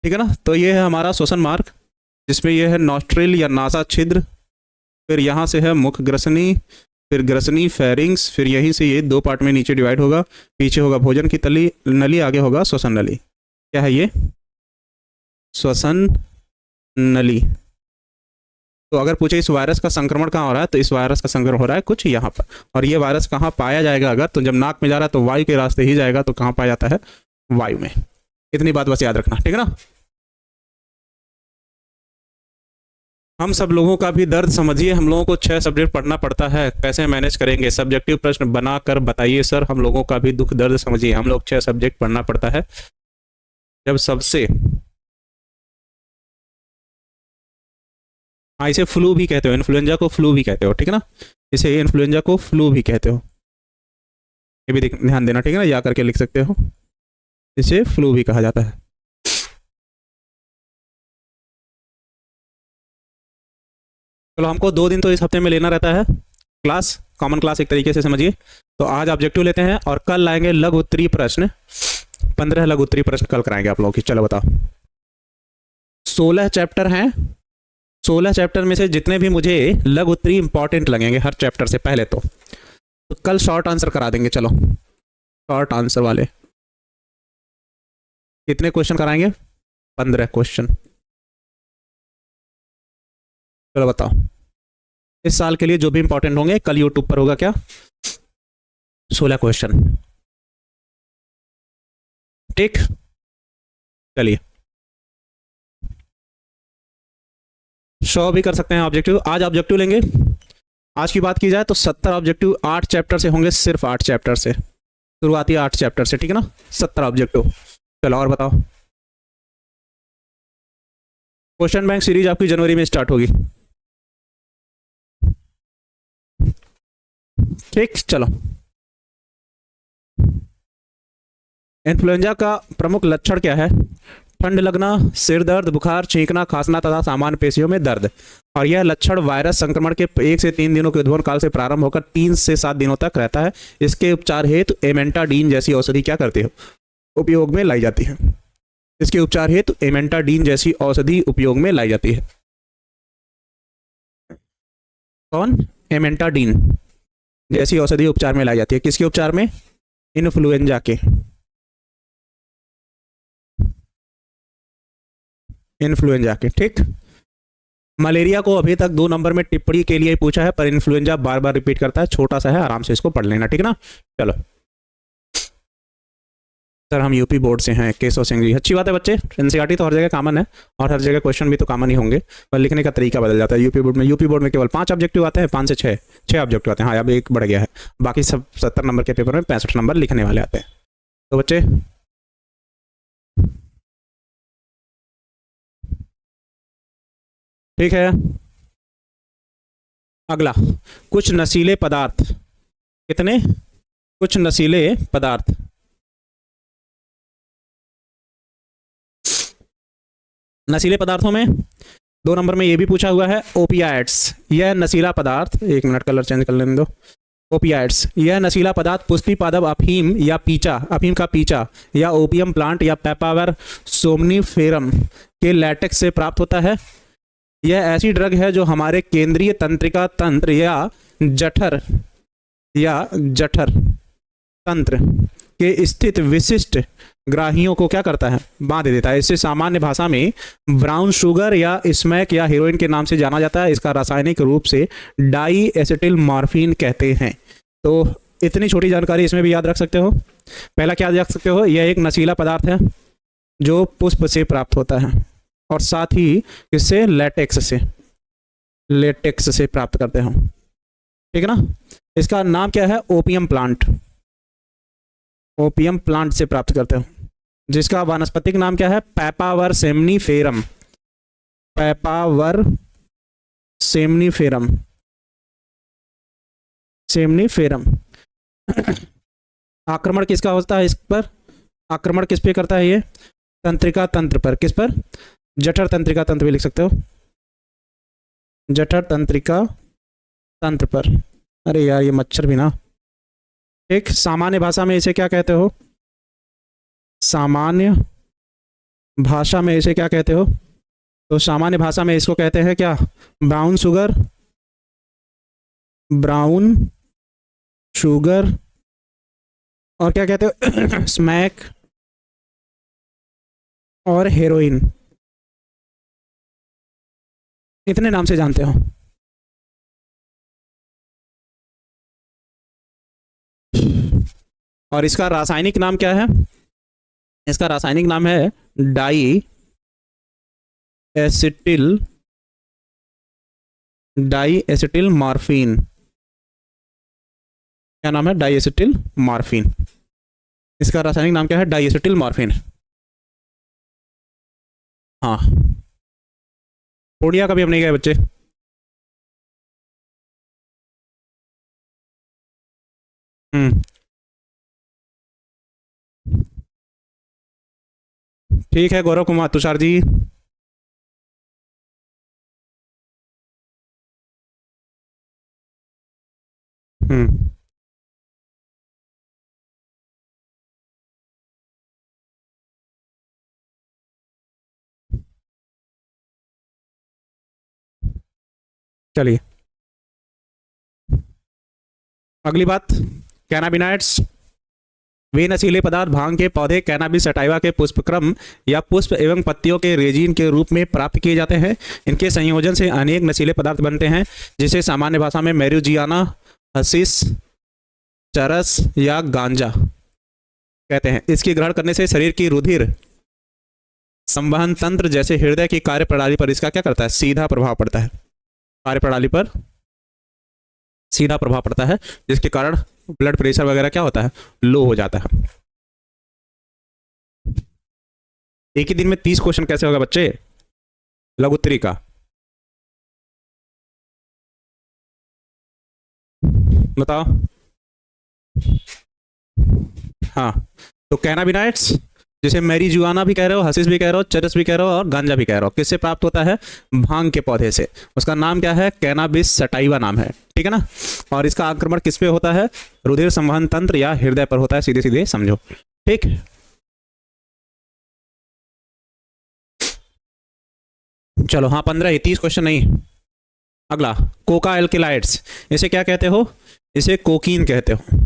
ठीक है ना। तो ये है हमारा श्वसन मार्ग, जिसमें यह है नॉस्ट्रिल या नासा छिद्र, फिर यहाँ से है मुख ग्रसनी, फिर ग्रसनी फेरिंग्स, फिर यहीं से ये 2 पार्ट में नीचे डिवाइड होगा। पीछे होगा भोजन की तली नली, आगे होगा श्वसन नली। क्या है ये? श्वसन नली। तो अगर पूछे इस वायरस का संक्रमण कहाँ हो रहा है, तो इस वायरस का संक्रमण हो रहा है कुछ यहाँ पर। और ये वायरस कहाँ पाया जाएगा? अगर तो जब नाक में जा रहा है तो वायु के रास्ते ही जाएगा, तो कहाँ पाया जाता है? वायु में। इतनी बात बस याद रखना, ठीक है ना। हम सब लोगों का भी दर्द समझिए, हम लोगों को 6 सब्जेक्ट पढ़ना पड़ता है, कैसे मैनेज करेंगे? सब्जेक्टिव प्रश्न बनाकर बताइए सर, हम लोगों का भी दुख दर्द समझिए। हम लोग 6 सब्जेक्ट पढ़ना पड़ता है। जब सबसे, हाँ इसे फ्लू भी कहते हो, इन्फ्लुएंजा को फ्लू भी कहते हो, ठीक है ना। इसे इन्फ्लुएंजा को फ्लू भी कहते हो, ये भी ध्यान देना, ठीक है ना। या करके लिख सकते हो, इसे फ्लू भी कहा जाता है। चलो, हमको 2 दिन तो इस हफ्ते में लेना रहता है क्लास, कॉमन क्लास एक तरीके से समझिए। तो आज ऑब्जेक्टिव लेते हैं और कल लाएंगे लघु उत्तरीय प्रश्न। 15 लघु उत्तरीय प्रश्न कल कराएंगे आप लोगों की। चलो बताओ, 16 चैप्टर हैं। 16 चैप्टर में से जितने भी मुझे लघु उत्तरीय इंपॉर्टेंट लगेंगे हर चैप्टर से पहले, तो कल शॉर्ट आंसर करा देंगे। चलो, शॉर्ट आंसर वाले कितने क्वेश्चन कराएंगे? 15 क्वेश्चन। चलो बताओ, इस साल के लिए जो भी इंपॉर्टेंट होंगे कल यूट्यूब पर होगा क्या? 16 क्वेश्चन, ठीक। चलिए, 100 भी कर सकते हैं ऑब्जेक्टिव। आज ऑब्जेक्टिव लेंगे, आज की बात की जाए तो 70 ऑब्जेक्टिव 8 चैप्टर से होंगे, सिर्फ 8 चैप्टर से, शुरुआती 8 चैप्टर से, ठीक है ना। 70 ऑब्जेक्टिव। चलो और बताओ, क्वेश्चन बैंक सीरीज आपकी जनवरी में स्टार्ट होगी, ठीक। चलो, इन्फ्लुएंजा का प्रमुख लक्षण क्या है? ठंड लगना, सिर दर्द, बुखार, छींकना, खांसना तथा सामान्य पेशियों में दर्द। और यह लक्षण वायरस संक्रमण के 1 से 3 दिनों के उद्भवन काल से प्रारंभ होकर 3 से 7 दिनों तक रहता है। इसके उपचार हेतु एमेंटाडीन जैसी औषधि क्या करती है? उपयोग में लाई जाती है। इसके उपचार हेतु एमेंटाडीन जैसी औषधि उपयोग में लाई जाती है। कौन? एमेंटाडीन जैसी औषधि उपचार में लाई जाती है। किसके उपचार में? इन्फ्लुएंजा के। इन्फ्लुएंजा के, ठीक। मलेरिया को अभी तक 2 नंबर में टिप्पणी के लिए पूछा है, पर इन्फ्लुएंजा बार बार रिपीट करता है, छोटा सा है, आराम से इसको पढ़ लेना, ठीक है ना। चलो सर हम यूपी बोर्ड से हैं, केशव सिंह जी। अच्छी बात है बच्चे, एनसीईआरटी तो हर जगह कॉमन है और हर जगह क्वेश्चन भी तो कॉमन ही होंगे, पर लिखने का तरीका बदल जाता है। यूपी बोर्ड में केवल 5 ऑब्जेक्टिव आते हैं, 5 से 6 ऑब्जेक्टिव आते हैं। हाँ अब एक बढ़ गया है, बाकी सब 70 नंबर के पेपर में 65 नंबर लिखने वाले आते हैं। तो बच्चे ठीक है, अगला, कुछ नशीले पदार्थ। कितने? कुछ नशीले पदार्थ। नशीले पदार्थों में 2 नंबर में ये भी पूछा हुआ है, ओपियाइड्स। यह नशीला पदार्थ, 1 मिनट कलर चेंज कर लेने दो। ओपियाइड्स, यह नशीला पदार्थ पुष्टि पादप अफीम या पीचा, अफीम का पीचा या ओपियम प्लांट या पेपावर सोमनीफेरम के लैटेक्स से प्राप्त होता है। यह ऐसी ड्रग है जो हमारे केंद्रीय तंत्रिका तंत्र या जठर तंत्र के स्थित विशिष्ट ग्राहियों को क्या करता है? बांध देता है। इसे सामान्य भाषा में ब्राउन शुगर या स्मैक या हेरोइन के नाम से जाना जाता है। इसका रासायनिक रूप से डाई एसिटिल मॉर्फिन कहते हैं। तो इतनी छोटी जानकारी इसमें भी याद रख सकते हो। पहला क्या रख सकते हो? यह एक नशीला पदार्थ है जो पुष्प से प्राप्त होता है और साथ ही इससे लेटेक्स से प्राप्त करते हो, ठीक है ना। इसका नाम क्या है? Opium plant. ओपियम प्लांट से प्राप्त करते हो, जिसका वानस्पतिक नाम क्या है? पेपावर सेमनीफेरम। पेपावर सेमनीफेरम। आक्रमण किसका होता है इस पर? आक्रमण किस पे करता है ये? तंत्रिका तंत्र पर। किस पर? जठर तंत्रिका तंत्र भी लिख सकते हो, जठर तंत्रिका तंत्र पर। अरे यार ये मच्छर भी ना। एक सामान्य भाषा में इसे क्या कहते हो? सामान्य भाषा में इसे क्या कहते हो? तो सामान्य भाषा में इसको कहते हैं क्या? Brown sugar. ब्राउन शुगर और क्या कहते हो? स्मैक और हेरोइन, इतने नाम से जानते हो। और इसका रासायनिक नाम क्या है? इसका रासायनिक नाम है डाई एसिटिल मॉर्फिन। क्या नाम है? Diacetylmorphine. इसका रासायनिक नाम क्या है? Diacetylmorphine. हाँ पूर्णिया का भी हम नहीं गए बच्चे। ठीक है गौरव कुमार, तुषार जी। चलिए अगली बात, कैनाबिनाइड्स। वे नशीले पदार्थ भांग के पौधे कैनाबिस सटाइवा के पुष्पक्रम या पुष्प एवं पत्तियों के रेजिन के रूप में प्राप्त किए जाते हैं। इनके संयोजन से अनेक नशीले पदार्थ बनते हैं, जिसे सामान्य भाषा में मैरिजुआना, हशीश, चरस या गांजा कहते हैं। इसकी ग्रहण करने से शरीर की रुधिर संवहन तंत्र जैसे हृदय की कार्यप्रणाली पर इसका क्या करता है? सीधा प्रभाव पड़ता है। कार्यप्रणाली पर सीधा प्रभाव पड़ता है, जिसके कारण ब्लड प्रेशर वगैरह क्या होता है? लो हो जाता है। एक ही दिन में 30 क्वेश्चन कैसे होगा बच्चे? लघुत्तरी का बताओ। हाँ तो कैनाबिनाइड्स, जिसे मैरिजुआना भी कह रहे हो, हशीश भी कह रहे हो, चरस भी कह रहे हो और गांजा भी कह रहे हो, किससे प्राप्त होता है? भांग के पौधे से। उसका नाम क्या है? कैनाबिस सटाइवा नाम है, ठीक है ना। और इसका आक्रमण किस पे होता है? रुधिर संवहन तंत्र या हृदय पर होता है, सीधे सीधे समझो, ठीक। चलो हाँ 15 30 क्वेश्चन नहीं, अगला, कोका एल्किलाइड्स, इसे क्या कहते हो? इसे कोकीन कहते हो।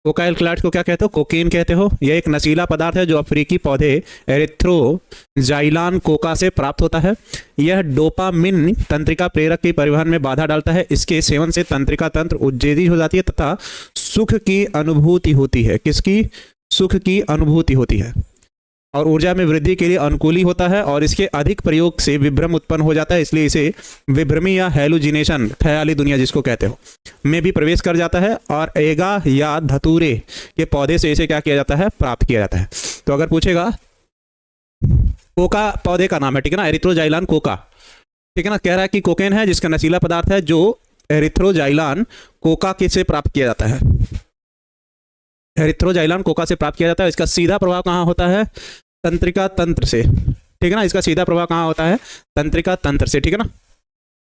कोका एल्किलाइड्स को क्या कहते हो? कोकीन कहते हो। यह एक नशीला पदार्थ है जो अफ्रीकी पौधे एरिथ्रोजाइलान कोका से प्राप्त होता है। यह डोपामिन तंत्रिका प्रेरक के परिवहन में बाधा डालता है। इसके सेवन से तंत्रिका तंत्र उत्तेजित हो जाती है तथा सुख की अनुभूति होती है। किसकी? सुख की अनुभूति होती है और ऊर्जा में वृद्धि के लिए अनुकूली होता है। और इसके अधिक प्रयोग से विभ्रम उत्पन्न हो जाता है, इसलिए इसे विभ्रमी या हेलुजिनेशन, ख्याली दुनिया जिसको कहते हो, में भी प्रवेश कर जाता है। और एगा या धतूरे के पौधे से इसे क्या किया जाता है? प्राप्त किया जाता है। तो अगर पूछेगा, कोका पौधे का नाम है, ठीक है ना, एरिथ्रोजाइलान कोका, ठीक है ना, कह रहा है कि कोकेन है जिसका नशीला पदार्थ है जो एरिथ्रोजाइलान कोका के से प्राप्त किया जाता है। एरिथ्रोजाइलान कोका से प्राप्त किया जाता है। इसका सीधा प्रभाव कहाँ होता है? तंत्रिका तंत्र से, ठीक है ना। इसका सीधा प्रभाव कहाँ होता है? तंत्रिका तंत्र से, ठीक है ना।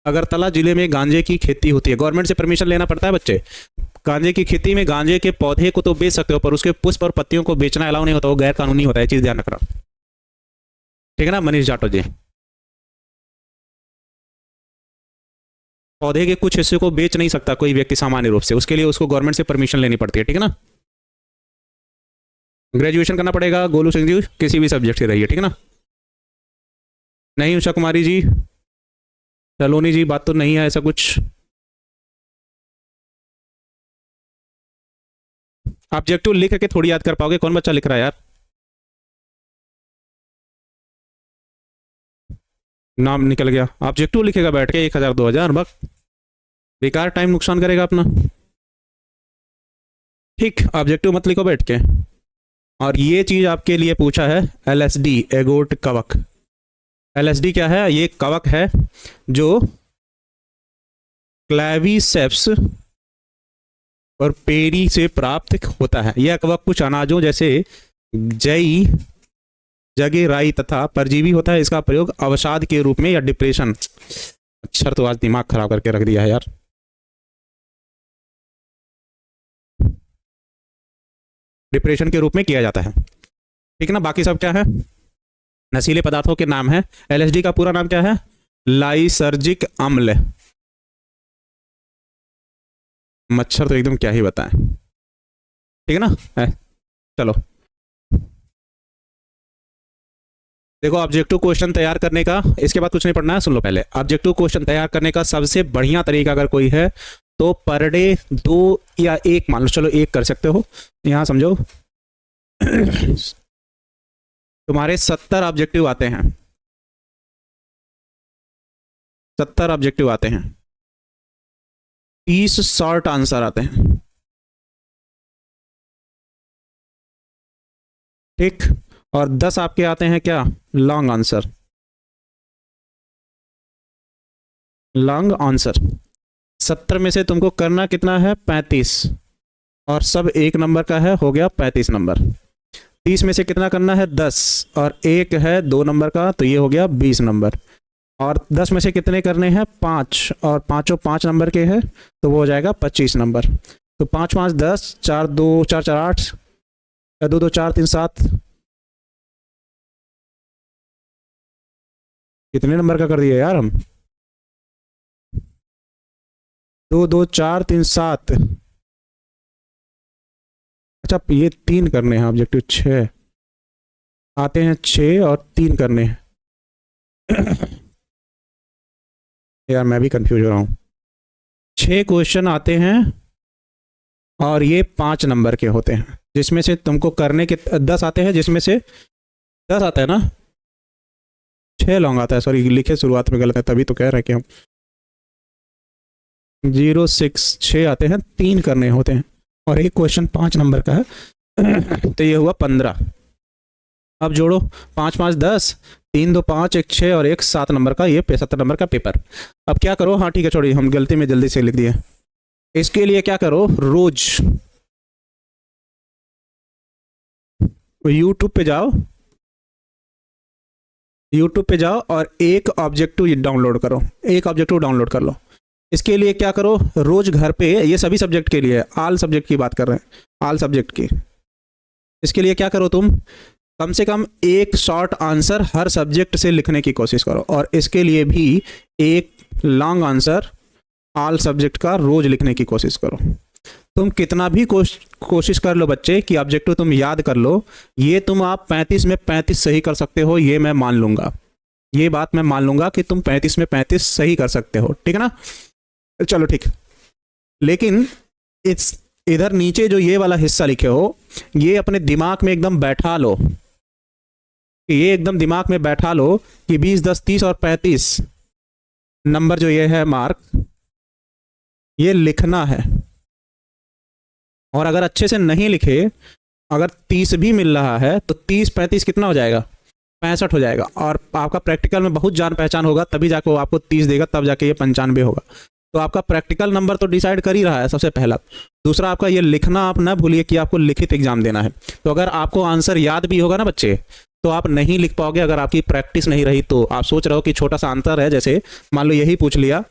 अगरतला जिले में गांजे की खेती होती है। गवर्नमेंट से परमिशन लेना पड़ता है बच्चे। गांजे की खेती में गांजे के पौधे को तो बेच सकते हो, पर उसके पुष्प और पत्तियों को बेचना अलाउ नहीं होता, वो गैर कानूनी होता है, चीज ध्यान रखना, ठीक है ना। मनीष जाटव जी, पौधे के कुछ हिस्से को बेच नहीं सकता कोई व्यक्ति सामान्य रूप से, उसके लिए उसको गवर्नमेंट से परमिशन लेनी पड़ती है, ठीक है ना। ग्रेजुएशन करना पड़ेगा गोलू सिंह जी, किसी भी सब्जेक्ट से रहिए, ठीक है ना। नहीं उषा कुमारी जी, सलोनी जी, बात तो नहीं है ऐसा कुछ। ऑब्जेक्टिव लिख के थोड़ी याद कर पाओगे? कौन बच्चा लिख रहा है यार? नाम निकल गया। ऑब्जेक्टिव लिखेगा बैठ के 1000 2000, बक बेकार टाइम नुकसान करेगा अपना। ठीक, ऑब्जेक्टिव मत लिखो बैठ के। और ये चीज आपके लिए पूछा है एलएसडी, एगोट कवक। एलएसडी क्या है? ये कवक है जो क्लैवीसेप्स और पेरी से प्राप्त होता है। यह कवक कुछ अनाजों जैसे जई, जगे, राई तथा परजीवी होता है। इसका प्रयोग अवसाद के रूप में या डिप्रेशन, अक्षर तो आज दिमाग खराब करके रख दिया है यार, डिप्रेशन के रूप में किया जाता है, ठीक है ना। बाकी सब क्या है? नशीले पदार्थों के नाम है। एलएसडी का पूरा नाम क्या है? लाइसर्जिक अम्ल। मच्छर तो एकदम क्या ही बताएं, ठीक है ना। चलो देखो, ऑब्जेक्टिव क्वेश्चन तैयार करने का, इसके बाद कुछ नहीं पढ़ना है, सुन लो पहले। ऑब्जेक्टिव क्वेश्चन तैयार करने का सबसे बढ़िया तरीका अगर कोई है तो पर डे 2 या 1 मान लो, चलो 1 कर सकते हो। यहां समझो तुम्हारे 70 ऑब्जेक्टिव आते हैं, 70 ऑब्जेक्टिव आते हैं, 30 शॉर्ट आंसर आते हैं, ठीक, और 10 आपके आते हैं क्या? Long answer, long answer. 70 में से तुमको करना कितना है? 35, और सब 1 नंबर का है, हो गया 35 नंबर। 30 में से कितना करना है? 10, और 1 है 2 नंबर का, तो ये हो गया 20 नंबर। और 10 में से कितने करने हैं? 5, और पांचों 5 नंबर के हैं, तो वो हो जाएगा 25 नंबर। तो 5 5 10, 4 2 4 4 8, 2 2 4 3 7, कितने नंबर का कर दिया यार हम? 2 2 4 3 7, अच्छा ये 3 करने हैं ऑब्जेक्टिव, 6 आते हैं, 6 और 3 करने हैं यार मैं भी कंफ्यूज हो रहा हूँ। 6 क्वेश्चन आते हैं और ये 5 नंबर के होते हैं, जिसमें से तुमको करने के 10 आते हैं, जिसमें से 10 आता है ना, 6 लॉन्ग आता है, सॉरी लिखे शुरुआत में गलत है, तभी तो कह रहे हैं कि हम 0 6 6 आते हैं, 3 करने होते हैं, और एक क्वेश्चन 5 नंबर का है तो ये हुआ 15। अब जोड़ो, 5 5 10, 3 2 5, 1 6 और 1 7 नंबर का, ये 75 नंबर का पेपर। अब क्या करो, हाँ ठीक है छोड़िए, हम गलती में जल्दी से लिख दिए। इसके लिए क्या करो, रोज यूट्यूब पे जाओ, यूट्यूब पे जाओ और एक ऑब्जेक्टिव डाउनलोड करो, एक ऑब्जेक्टिव डाउनलोड कर लो। इसके लिए क्या करो, रोज घर पे, ये सभी सब्जेक्ट के लिए, ऑल सब्जेक्ट की बात कर रहे हैं, ऑल सब्जेक्ट की। इसके लिए क्या करो, तुम कम से कम एक शॉर्ट आंसर हर सब्जेक्ट से लिखने की कोशिश करो, और इसके लिए भी एक लॉन्ग आंसर ऑल सब्जेक्ट का रोज लिखने की कोशिश करो। तुम कितना भी कोशिश कर लो बच्चे कि ऑब्जेक्टिव तुम याद कर लो, ये तुम आप 35 में 35 सही कर सकते हो, ये मैं मान लूंगा, ये बात मैं मान लूंगा कि तुम 35 में 35 सही कर सकते हो, ठीक है ना। चलो ठीक, लेकिन इस इधर नीचे जो ये वाला हिस्सा लिखे हो, ये अपने दिमाग में एकदम बैठा लो, ये एकदम दिमाग में बैठा लो कि 20, 10, 30 और 35 नंबर जो ये है मार्क, ये लिखना है। और अगर अच्छे से नहीं लिखे, अगर 30 भी मिल रहा है तो 30 35 कितना हो जाएगा, 65 हो जाएगा। और आपका प्रैक्टिकल में बहुत जान पहचान होगा, तभी जाके वो आपको 30 देगा, तब जाके ये 95 होगा। तो आपका प्रैक्टिकल नंबर तो डिसाइड कर ही रहा है सबसे पहला। दूसरा, आपका ये लिखना आप ना भूलिए कि आपको लिखित एग्जाम देना है। तो अगर आपको आंसर याद भी होगा ना बच्चे, तो आप नहीं लिख पाओगे अगर आपकी प्रैक्टिस नहीं रही। तो आप सोच रहे हो कि छोटा सा अंतर है, जैसे मान लो यही पूछ लिया,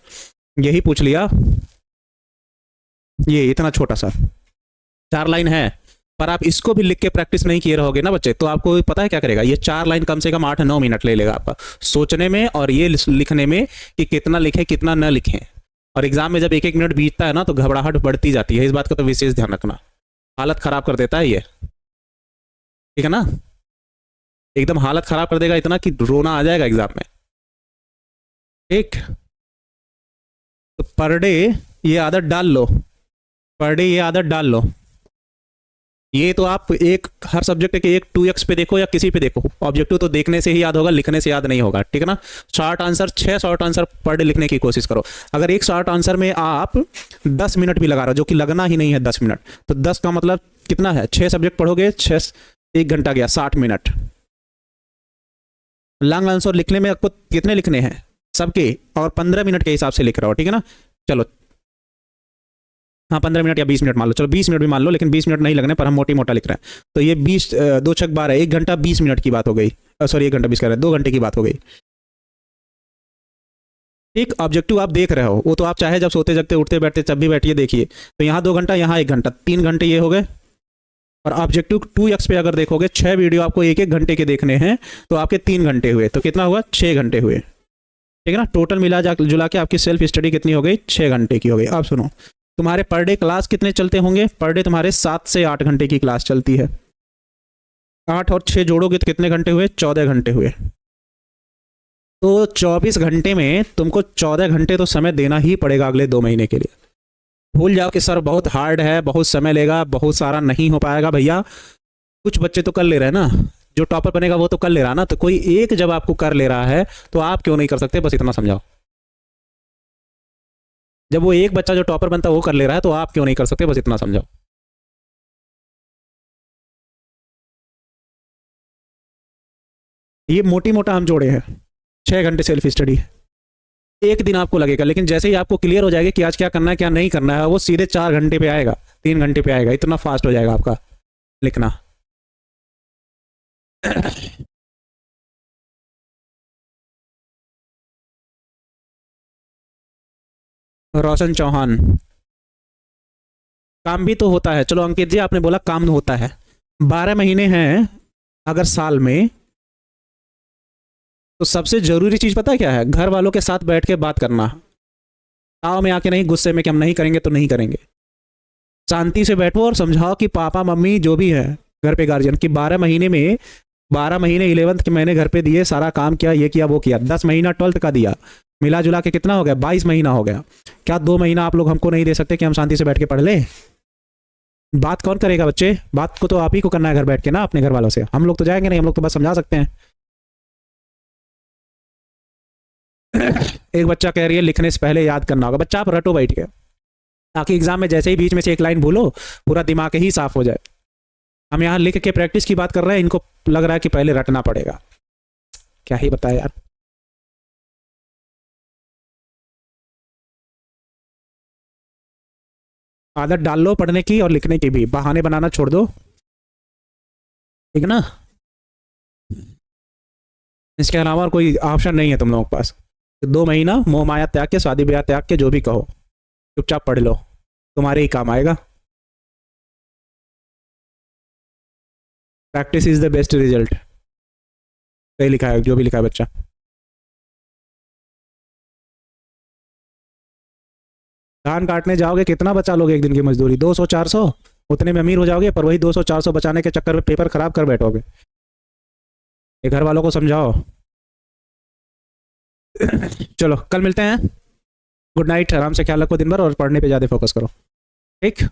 यही पूछ लिया, ये इतना छोटा सा 4 लाइन है, पर आप इसको भी लिख के प्रैक्टिस नहीं किए रहोगे ना बच्चे, तो आपको पता है क्या करेगा, ये 4 लाइन कम से कम 8-9 मिनट ले लेगा आपका सोचने में और ये लिखने में कि कितना लिखें कितना न लिखें। और एग्जाम में जब 1-1 मिनट बीतता है ना, तो घबराहट बढ़ती जाती है, इस बात का तो विशेष ध्यान रखना, हालत खराब कर देता है ये, ठीक है ना, एकदम हालत खराब कर देगा, इतना कि रोना आ जाएगा एग्जाम में, ठीक। तो पर डे ये आदत डाल लो, पर डे ये आदत डाल लो। ये तो आप एक हर सब्जेक्ट के एक 2x पे देखो या किसी पे देखो, ऑब्जेक्टिव तो देखने से ही याद होगा, लिखने से याद नहीं होगा, ठीक है ना। Short answer 6 short answer per day लिखने की कोशिश करो। अगर एक शॉर्ट आंसर में आप 10 मिनट भी लगा रहे हो, जो कि लगना ही नहीं है 10 मिनट, तो 10 का मतलब कितना है, 6 सब्जेक्ट पढ़ोगे, 6 1 घंटा गया, 60 मिनट। लॉन्ग आंसर लिखने में आपको कितने लिखने हैं सबके, और 15 मिनट के हिसाब से लिख रहा हो, ठीक है ना। चलो हाँ 15 मिनट या 20 मिनट मान लो, चलो 20 मिनट भी मान लो, लेकिन 20 मिनट नहीं लगने, पर हम मोटी मोटा लिख रहे हैं। तो ये 20 2 छक 12, 1 घंटा 20 मिनट की बात हो गई, सॉरी 1 घंटा 20 कर रहे हैं, 2 घंटे की बात हो गई। एक ऑब्जेक्टिव आप देख रहे हो, वो तो आप चाहे जब सोते जगते उठते बैठते जब भी बैठिए देखिए, तो यहाँ 2 घंटा, यहाँ 1 घंटा, 3 घंटे ये हो गए। और ऑब्जेक्टिव 2x पे अगर देखोगे, 6 वीडियो आपको 1-1 घंटे के देखने हैं, तो आपके 3 घंटे हुए, तो कितना हुआ, 6 घंटे हुए, ठीक है ना। टोटल मिला जुला के आपकी सेल्फ स्टडी कितनी हो गई, 6 घंटे की हो गई। अब सुनो, तुम्हारे पर डे क्लास कितने चलते होंगे, पर डे तुम्हारे 7 से 8 घंटे की क्लास चलती है। 8 और 6 जोड़ोगे तो कितने घंटे हुए, 14 घंटे हुए। तो 24 घंटे में तुमको 14 घंटे तो समय देना ही पड़ेगा अगले 2 महीने के लिए। भूल जाओ कि सर बहुत हार्ड है, बहुत समय लेगा, बहुत सारा नहीं हो पाएगा, भैया कुछ बच्चे तो कर ले रहे हैं ना, जो टॉपर बनेगा वो तो कर ले रहा है ना, तो कोई एक जब आपको कर ले रहा है तो आप क्यों नहीं कर सकते, बस इतना समझाओ। जब वो एक बच्चा जो टॉपर बनता है वो कर ले रहा है, तो आप क्यों नहीं कर सकते, बस इतना समझाओ। ये मोटी मोटा हम जोड़े हैं, 6 घंटे सेल्फ स्टडी, एक दिन आपको लगेगा, लेकिन जैसे ही आपको क्लियर हो जाएगा कि आज क्या करना है क्या नहीं करना है, वो सीधे 4 घंटे पे आएगा, 3 घंटे पे आएगा, इतना फास्ट हो जाएगा आपका लिखना। रोशन चौहान, काम भी तो होता है, चलो अंकित जी आपने बोला काम होता है, 12 महीने हैं अगर साल में, तो सबसे जरूरी चीज पता है क्या है, घर वालों के साथ बैठ के बात करना, ताव में आके नहीं, गुस्से में कि हम नहीं करेंगे तो नहीं करेंगे। शांति से बैठो और समझाओ कि पापा मम्मी जो भी है घर पे गार्जियन की 12 महीने में, 12 महीने 11th के मैंने घर पे दिए, सारा काम किया, ये किया वो किया, 10 महीना 12th का दिया, मिला जुला के कितना हो गया, 22 महीना हो गया। क्या 2 महीना आप लोग हमको नहीं दे सकते कि हम शांति से बैठ के पढ़ ले। बात कौन करेगा बच्चे, बात को तो आप ही को करना है घर बैठ के ना, अपने घर वालों से, हम लोग तो जाएंगे नहीं, हम लोग तो बस समझा सकते हैं। एक बच्चा कह रही है लिखने से पहले याद करना होगा, बच्चा आप रटो बैठ के, ताकि एग्जाम में जैसे ही बीच में से एक लाइन भूलो, पूरा दिमाग ही साफ हो जाए। हम यहाँ लिख के प्रैक्टिस की बात कर रहे हैं, इनको लग रहा है कि पहले रटना पड़ेगा, क्या ही बताए यार। आदत डाल लो पढ़ने की और लिखने की भी, बहाने बनाना छोड़ दो, ठीक है ना। इसके अलावा और कोई ऑप्शन नहीं है तुम लोगों के पास। 2 महीना मोह माया त्याग के, शादी ब्याह त्याग के, जो भी कहो, चुपचाप पढ़ लो, तुम्हारे ही काम आएगा। Practice is the best result, सही लिखा है जो भी लिखा है बच्चा। धान काटने जाओगे कितना बचा लोगे एक दिन की मजदूरी? 200-400, उतने में अमीर हो जाओगे, पर वही 200-400 बचाने के चक्कर में पेपर खराब कर बैठोगे। ये घर वालों को समझाओ। चलो कल मिलते हैं। गुड नाइट, आराम से ख्याल रखो दिन भर और पढ़ने पे ज़्यादा फोकस करो, ठीक।